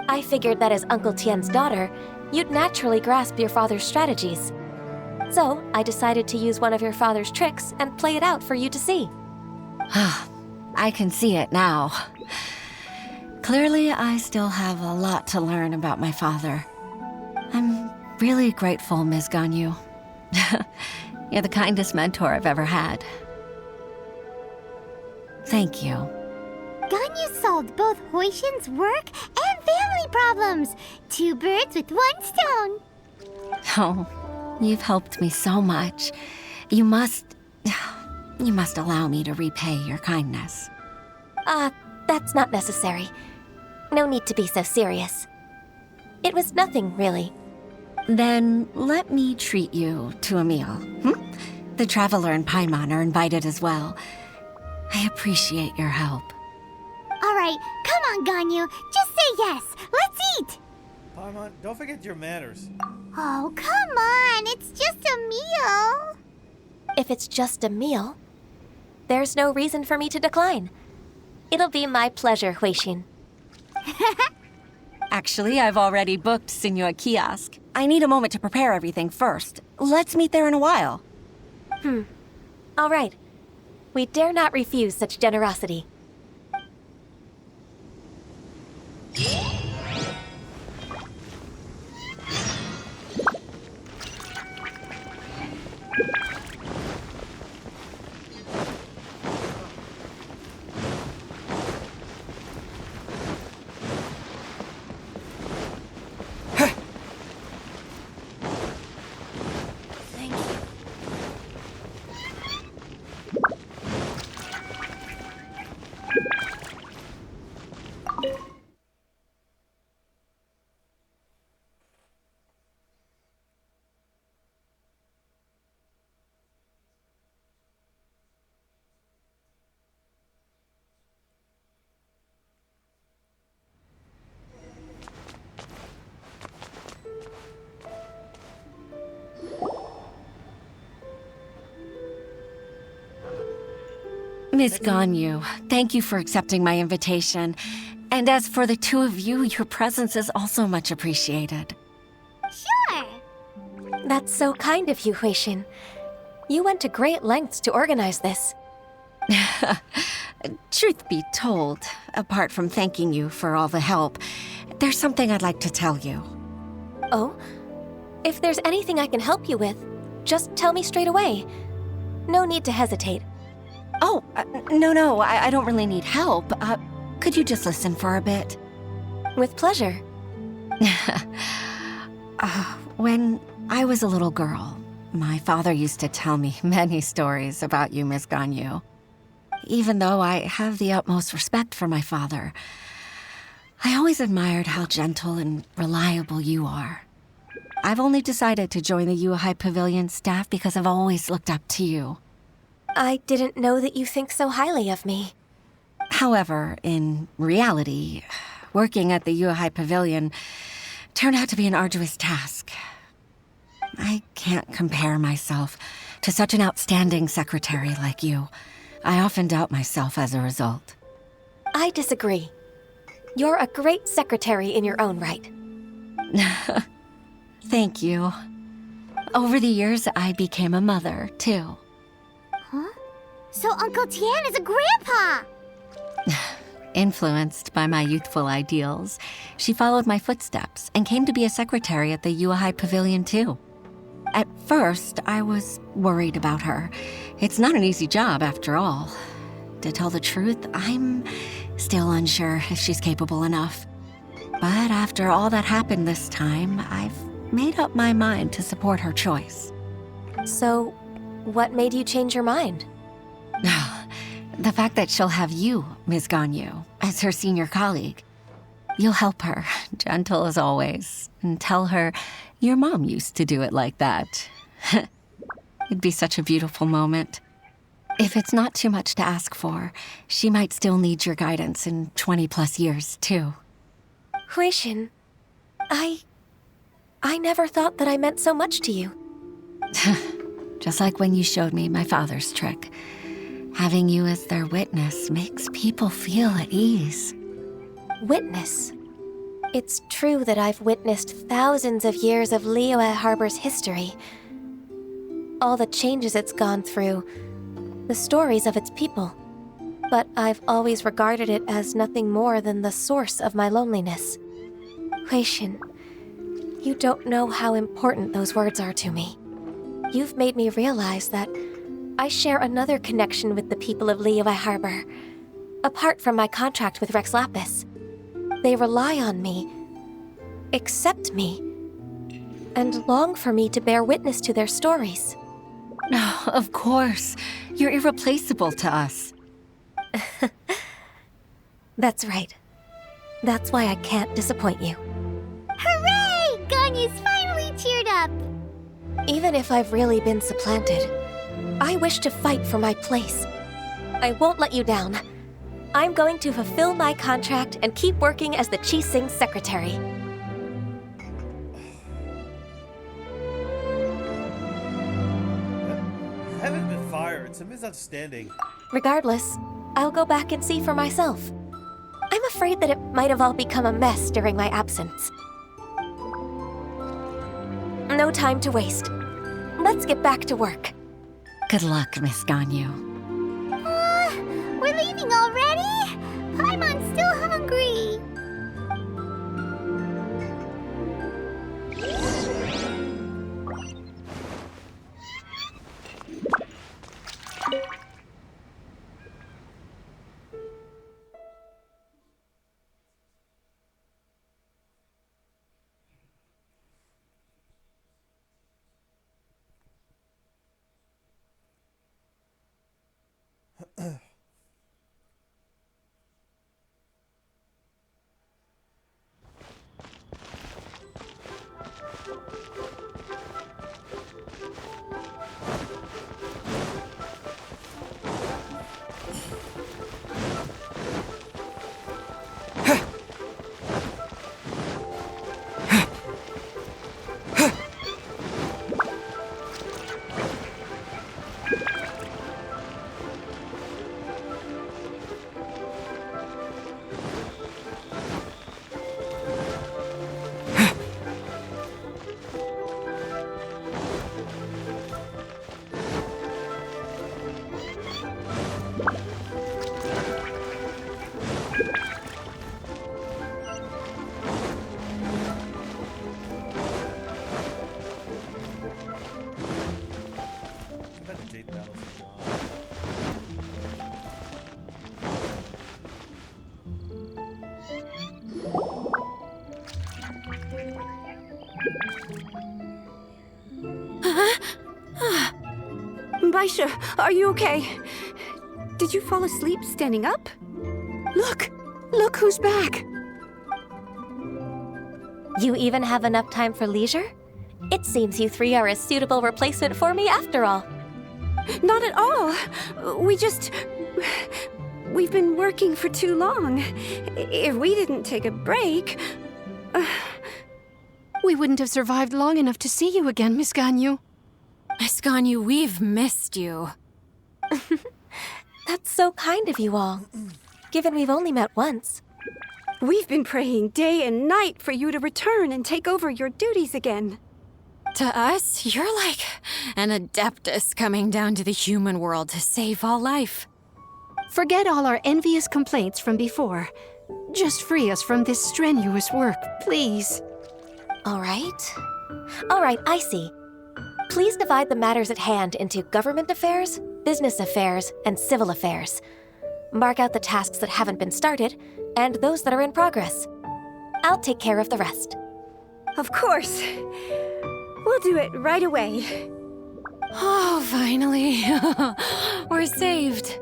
[SPEAKER 9] I figured that as Uncle Tian's daughter, you'd naturally grasp your father's strategies. So I decided to use one of your father's tricks and play it out for you to see.
[SPEAKER 14] I can see it now. Clearly, I still have a lot to learn about my father. I'm really grateful, Ms. Ganyu. You're the kindest mentor I've ever had. Thank you.
[SPEAKER 2] Ganyu solved both Huixin's work and family problems. 2 birds with 1 stone.
[SPEAKER 14] Oh, you've helped me so much. You must allow me to repay your kindness.
[SPEAKER 9] That's not necessary. No need to be so serious. It was nothing, really.
[SPEAKER 14] Then let me treat you to a meal. The Traveler and Paimon are invited as well. I appreciate your help.
[SPEAKER 2] All right, come on, Ganyu. Just say yes. Let's eat.
[SPEAKER 1] Paimon, don't forget your manners.
[SPEAKER 2] Oh, come on. It's just a meal.
[SPEAKER 9] If it's just a meal, there's no reason for me to decline. It'll be my pleasure, Huixin.
[SPEAKER 14] Actually, I've already booked Senor Kiosk. I need a moment to prepare everything first. Let's meet there in a while.
[SPEAKER 9] All right. We dare not refuse such generosity.
[SPEAKER 14] Miss Ganyu, thank you for accepting my invitation. And as for the two of you, your presence is also much appreciated.
[SPEAKER 2] Sure.
[SPEAKER 9] That's so kind of you, Huixin. You went to great lengths to organize this.
[SPEAKER 14] Truth be told, apart from thanking you for all the help, there's something I'd like to tell you.
[SPEAKER 9] Oh? If there's anything I can help you with, just tell me straight away. No need to hesitate.
[SPEAKER 14] Oh, no, I don't really need help. Could you just listen for a bit?
[SPEAKER 9] With pleasure.
[SPEAKER 14] When I was a little girl, my father used to tell me many stories about you, Miss Ganyu. Even though I have the utmost respect for my father, I always admired how gentle and reliable you are. I've only decided to join the Yuhai Pavilion staff because I've always looked up to you.
[SPEAKER 9] I didn't know that you think so highly of me.
[SPEAKER 14] However, in reality, working at the Yuhai Pavilion turned out to be an arduous task. I can't compare myself to such an outstanding secretary like you. I often doubt myself as a result.
[SPEAKER 9] I disagree. You're a great secretary in your own right.
[SPEAKER 14] Thank you. Over the years, I became a mother, too.
[SPEAKER 2] Huh? So Uncle Tian is a grandpa!
[SPEAKER 14] Influenced by my youthful ideals, she followed my footsteps and came to be a secretary at the Yuhai Pavilion, too. At first, I was worried about her. It's not an easy job, after all. To tell the truth, I'm still unsure if she's capable enough. But after all that happened this time, I've made up my mind to support her choice.
[SPEAKER 9] So, what made you change your mind?
[SPEAKER 14] The fact that she'll have you, Ms. Ganyu, as her senior colleague. You'll help her, gentle as always, and tell her your mom used to do it like that. It'd be such a beautiful moment. If it's not too much to ask for, she might still need your guidance in 20+ years, too.
[SPEAKER 9] Huixin, I never thought that I meant so much to you.
[SPEAKER 14] Just like when you showed me my father's trick. Having you as their witness makes people feel at ease.
[SPEAKER 9] Witness? It's true that I've witnessed thousands of years of Liyue Harbor's history. All the changes it's gone through, the stories of its people. But I've always regarded it as nothing more than the source of my loneliness. Huixin, you don't know how important those words are to me. You've made me realize that I share another connection with the people of Liyue Harbor, apart from my contract with Rex Lapis. They rely on me, accept me, and long for me to bear witness to their stories.
[SPEAKER 14] No, of course. You're irreplaceable to us.
[SPEAKER 9] That's right. That's why I can't disappoint you.
[SPEAKER 2] Hooray! Ganyu's finally cheered up!
[SPEAKER 9] Even if I've really been supplanted, I wish to fight for my place. I won't let you down. I'm going to fulfill my contract and keep working as the Qixing secretary.
[SPEAKER 1] Heaven been fire. It's a misunderstanding.
[SPEAKER 9] Regardless, I'll go back and see for myself. I'm afraid that it might have all become a mess during my absence. No time to waste. Let's get back to work.
[SPEAKER 14] Good luck, Miss Ganyu.
[SPEAKER 2] We're leaving already? Paimon's still hungry.
[SPEAKER 7] Baisha, are you okay? Did you fall asleep standing up? Look! Look who's back!
[SPEAKER 9] You even have enough time for leisure? It seems you three are a suitable replacement for me after all.
[SPEAKER 7] Not at all. We've been working for too long. If we didn't take a break...
[SPEAKER 6] We wouldn't have survived long enough to see you again, Miss Ganyu.
[SPEAKER 4] Miss Ganyu, we've missed you.
[SPEAKER 9] That's so kind of you all, given we've only met once.
[SPEAKER 7] We've been praying day and night for you to return and take over your duties again.
[SPEAKER 4] To us, you're like an adeptus coming down to the human world to save all life.
[SPEAKER 6] Forget all our envious complaints from before. Just free us from this strenuous work, please.
[SPEAKER 9] All right, I see. Please divide the matters at hand into government affairs, business affairs, and civil affairs. Mark out the tasks that haven't been started, and those that are in progress. I'll take care of the rest.
[SPEAKER 7] Of course. We'll do it right away.
[SPEAKER 4] Oh, finally. We're saved.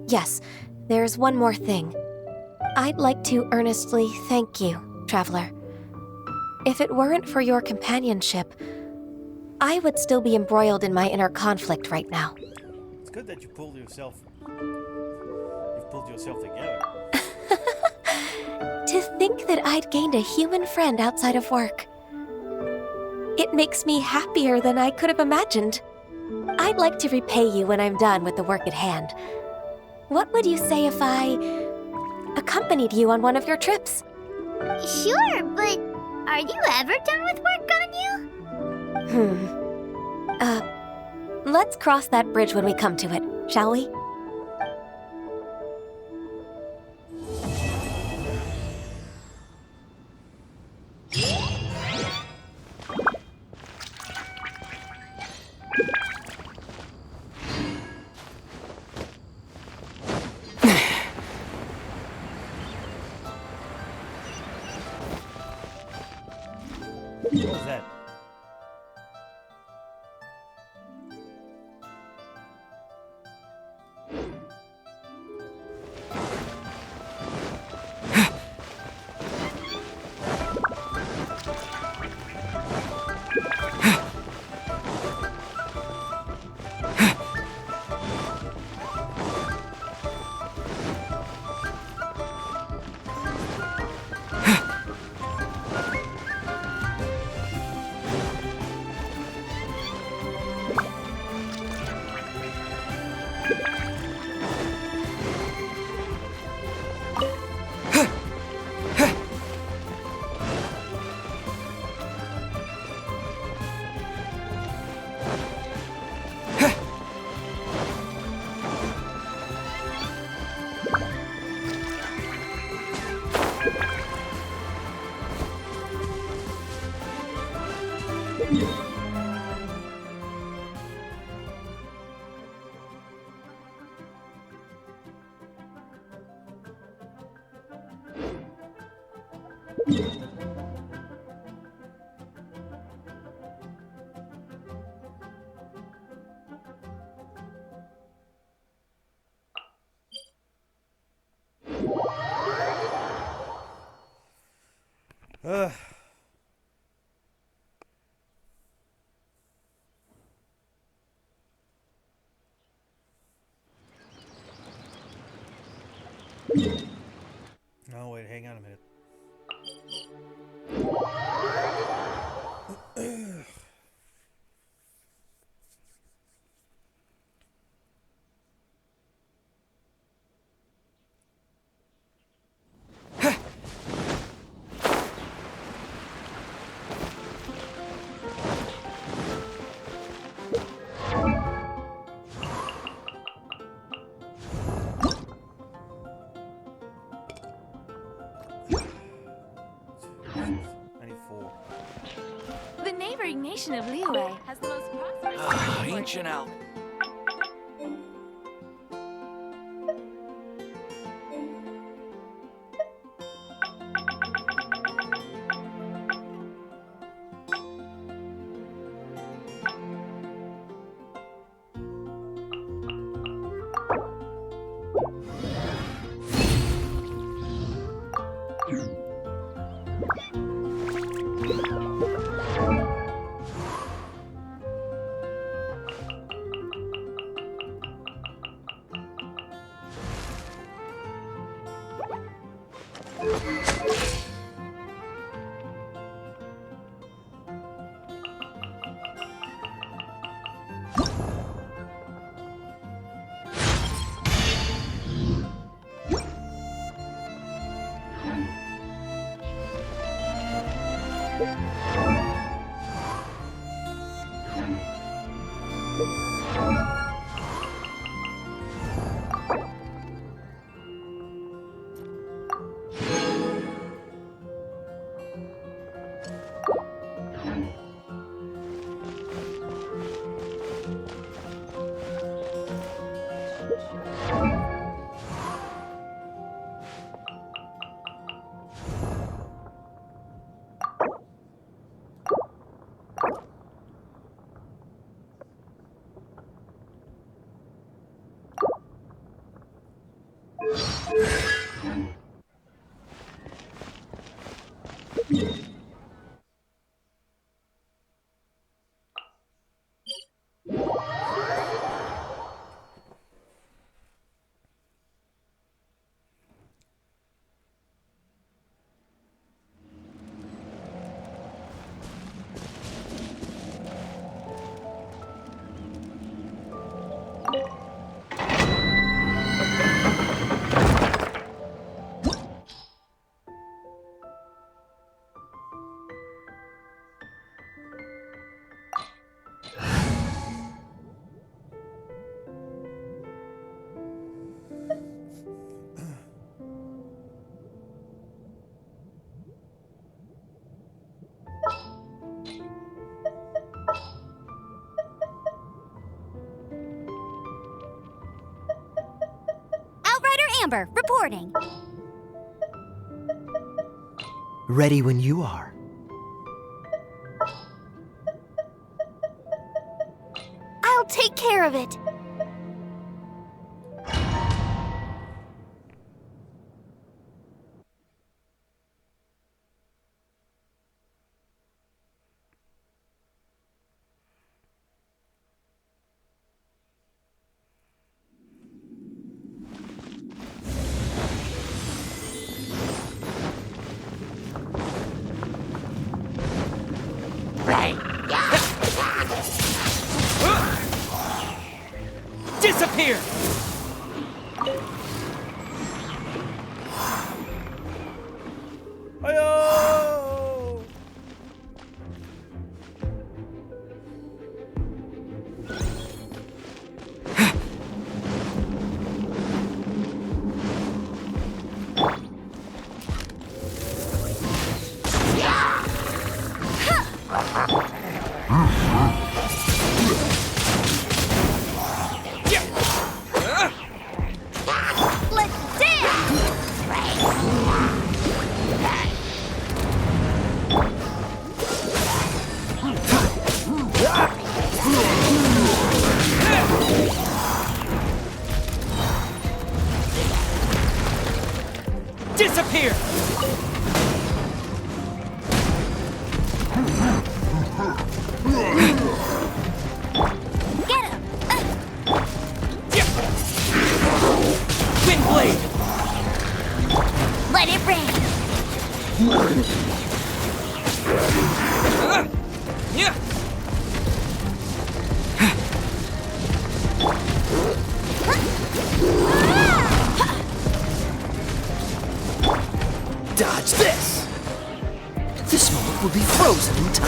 [SPEAKER 9] Yes, there's one more thing. I'd like to earnestly thank you, Traveler. If it weren't for your companionship, I would still be embroiled in my inner conflict right now.
[SPEAKER 1] It's good that you've pulled yourself together.
[SPEAKER 9] To think that I'd gained a human friend outside of work. It makes me happier than I could have imagined. I'd like to repay you when I'm done with the work at hand. What would you say if I accompanied you on one of your trips?
[SPEAKER 2] Sure, but are you ever done with work, Ganyu?
[SPEAKER 9] Let's cross that bridge when we come to it, shall we?
[SPEAKER 1] What was that? No, wait, hang on a minute.
[SPEAKER 5] The neighboring nation of WiiU has the most prosperous...
[SPEAKER 3] Ancient Alp.
[SPEAKER 2] Amber, reporting.
[SPEAKER 20] Ready when you are.
[SPEAKER 2] I'll take care of it.
[SPEAKER 20] Disappear!
[SPEAKER 1] Hi-yo!
[SPEAKER 20] Disappear!
[SPEAKER 2] Get him!
[SPEAKER 20] Wind blade!
[SPEAKER 2] Let it rain!
[SPEAKER 20] Dodge this! This moment will be frozen in time.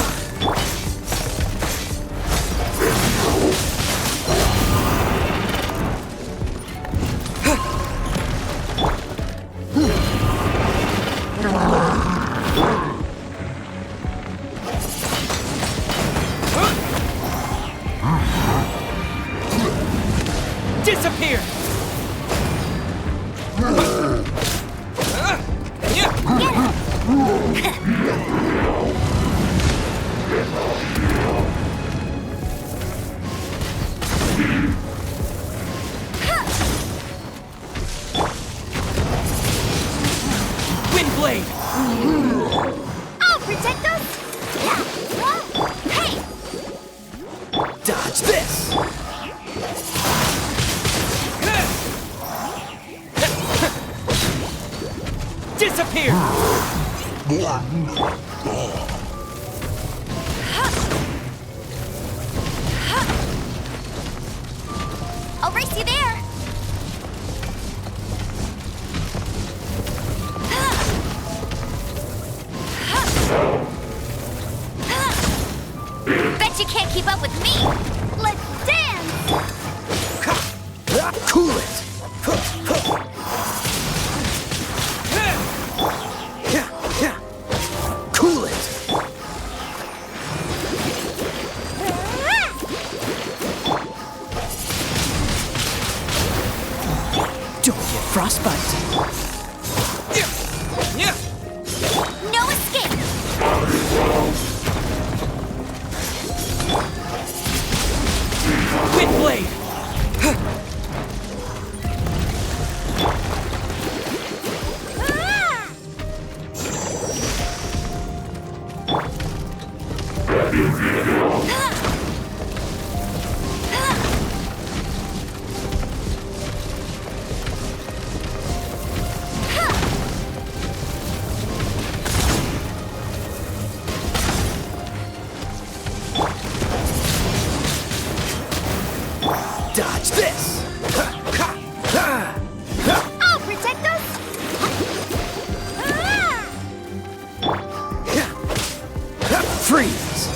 [SPEAKER 20] Disappear! Wind blade!
[SPEAKER 2] I'll race you there. Bet you can't keep up with me. Let's dance.
[SPEAKER 20] Cool it! Cool it! Don't get frostbite.
[SPEAKER 2] No escape.
[SPEAKER 20] Windblade! Dodge this!
[SPEAKER 2] I'll protect us.
[SPEAKER 20] Freeze!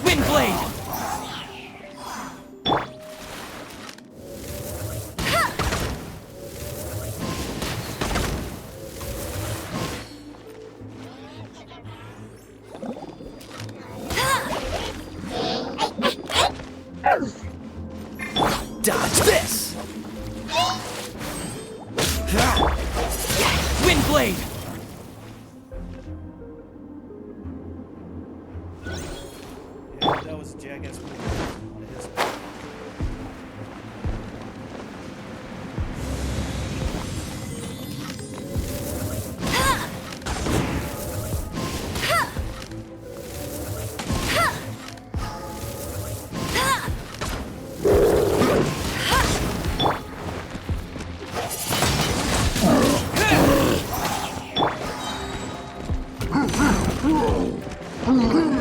[SPEAKER 20] Windblade! Dodge this! Windblade!
[SPEAKER 1] Yeah, that was a jackass move on his part.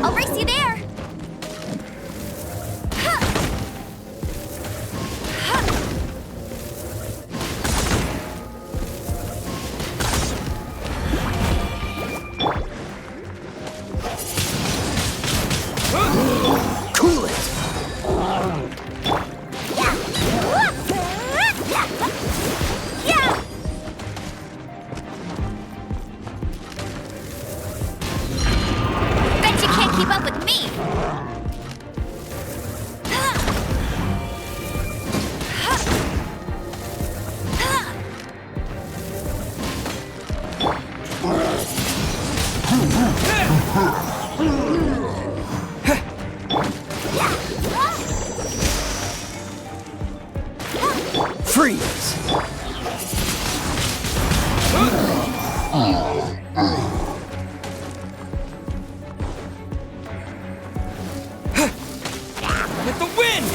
[SPEAKER 2] I'll race you there.
[SPEAKER 20] Cool it!
[SPEAKER 2] Yeah. Bet you can't keep up with me.
[SPEAKER 20] Freeze! With the wind!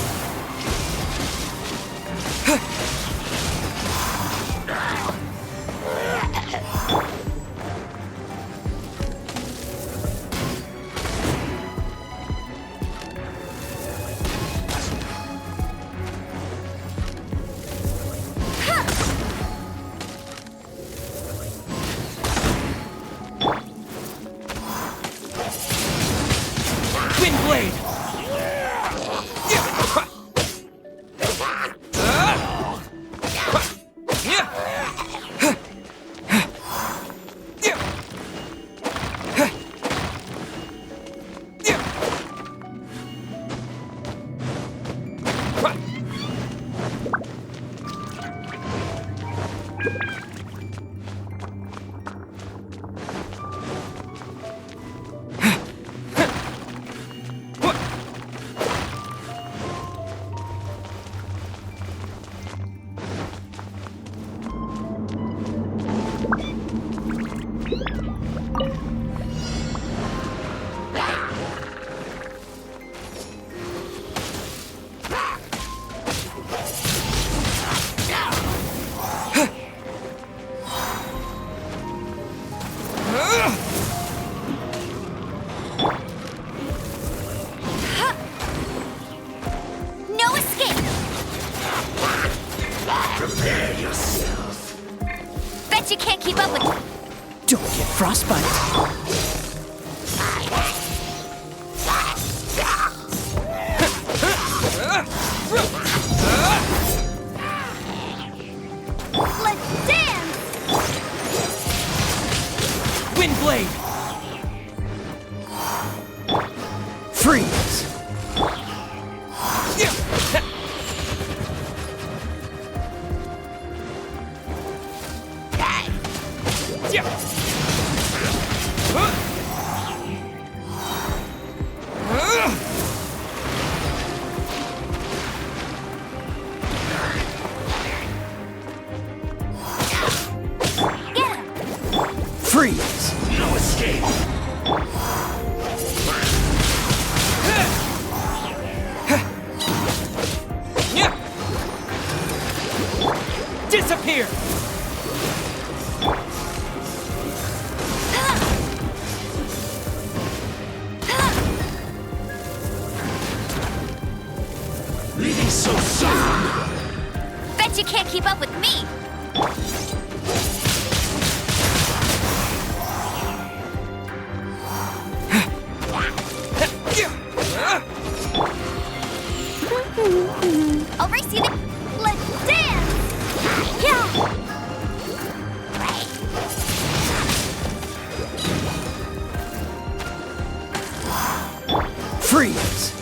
[SPEAKER 2] No escape!
[SPEAKER 20] Prepare yourself.
[SPEAKER 2] Bet you can't keep up with...
[SPEAKER 20] Don't get frostbite.
[SPEAKER 2] Let's dance!
[SPEAKER 20] Windblade! Freeze! Freeze! No escape! Disappear! Leaving so soon!
[SPEAKER 2] Bet you can't keep up with me! I'll race you to... Let's dance! Yeah!
[SPEAKER 20] Freeze!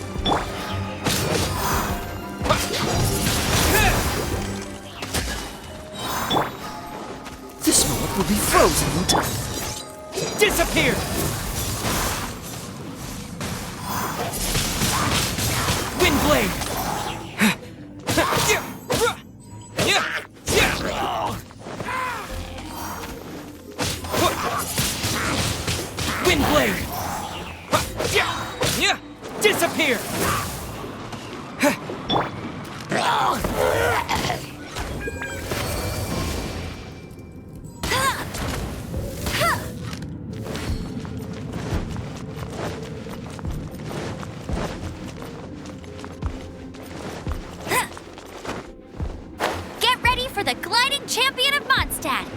[SPEAKER 20] This moment will be frozen in time. Disappear! Windblade! Windblade! Disappear!
[SPEAKER 2] Get ready for the gliding champion of Mondstadt!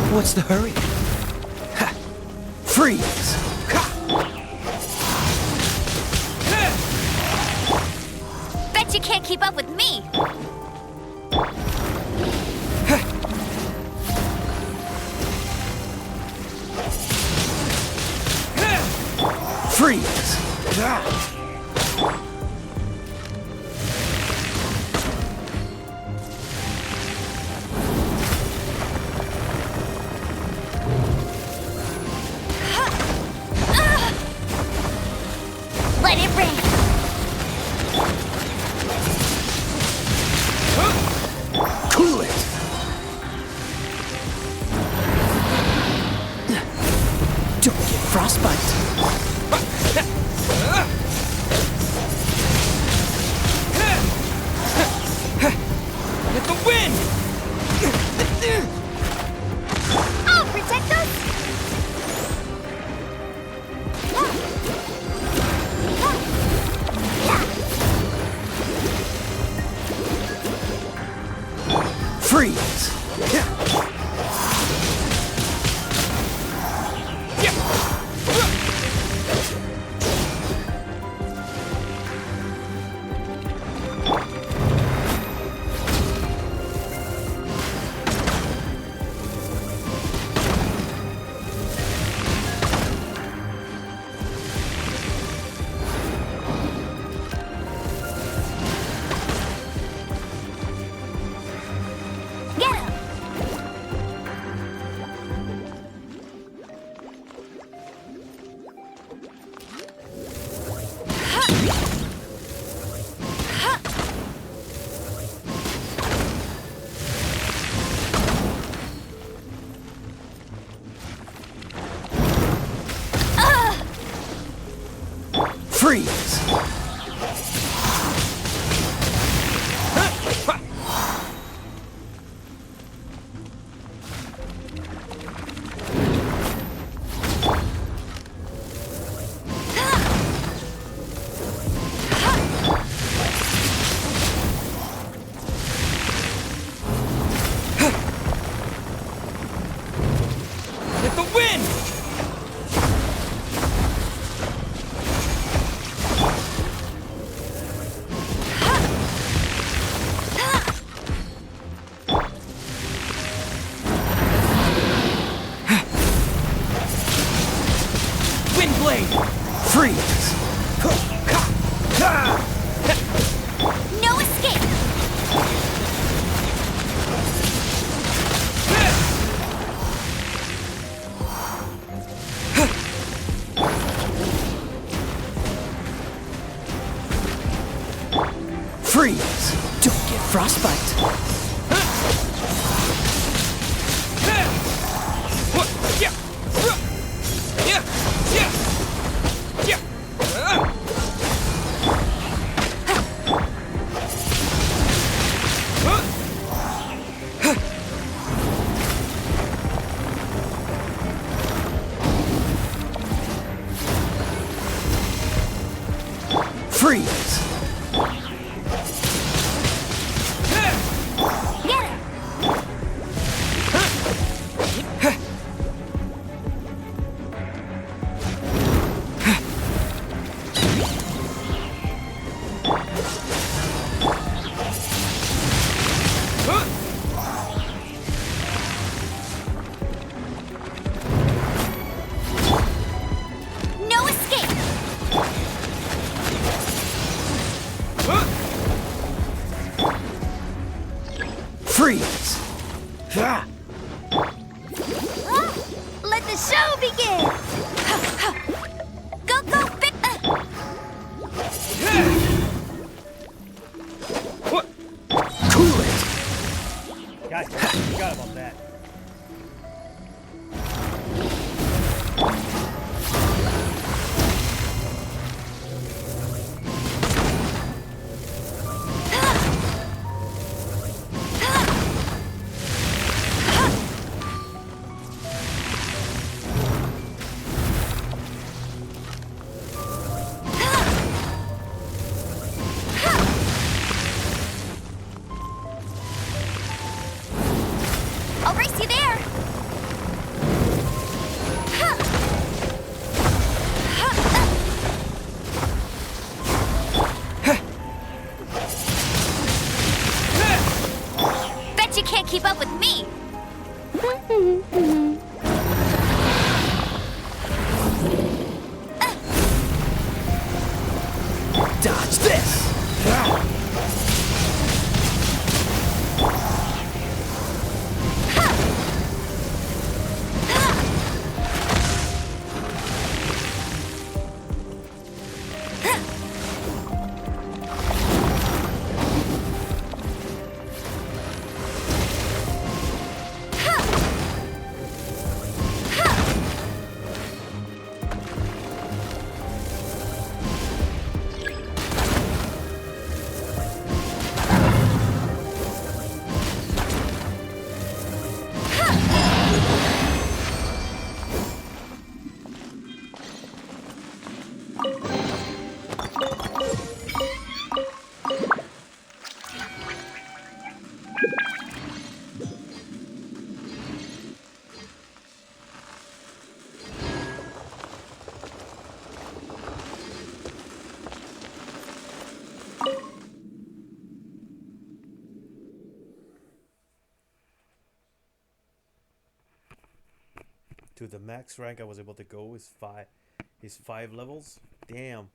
[SPEAKER 20] What's the hurry? Ha! Freeze!
[SPEAKER 2] Bet you can't keep up with me!
[SPEAKER 20] Freeze!
[SPEAKER 2] Let it rain!
[SPEAKER 20] Cool it! Don't get frostbite! Let the wind!
[SPEAKER 2] I'll protect us!
[SPEAKER 20] Freeze!
[SPEAKER 2] Get him!
[SPEAKER 20] Freeze! Let the wind! Windblade! Freeze!
[SPEAKER 2] No escape!
[SPEAKER 20] Freeze! Don't get frostbite! Freeze!
[SPEAKER 2] Get him! No escape!
[SPEAKER 20] Freeze!
[SPEAKER 2] Let the show begin! Go, go, big...
[SPEAKER 20] Cool it!
[SPEAKER 1] Gotcha. Forgot about that.
[SPEAKER 5] keep up with me!
[SPEAKER 20] Dodge this!
[SPEAKER 1] To the max rank I was able to go is 5 levels. Damn.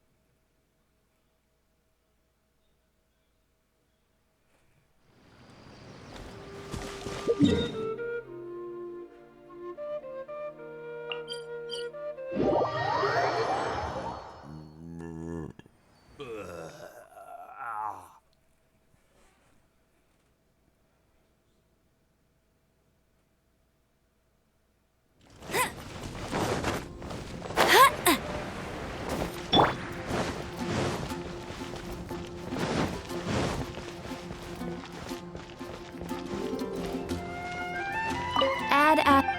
[SPEAKER 7] Add app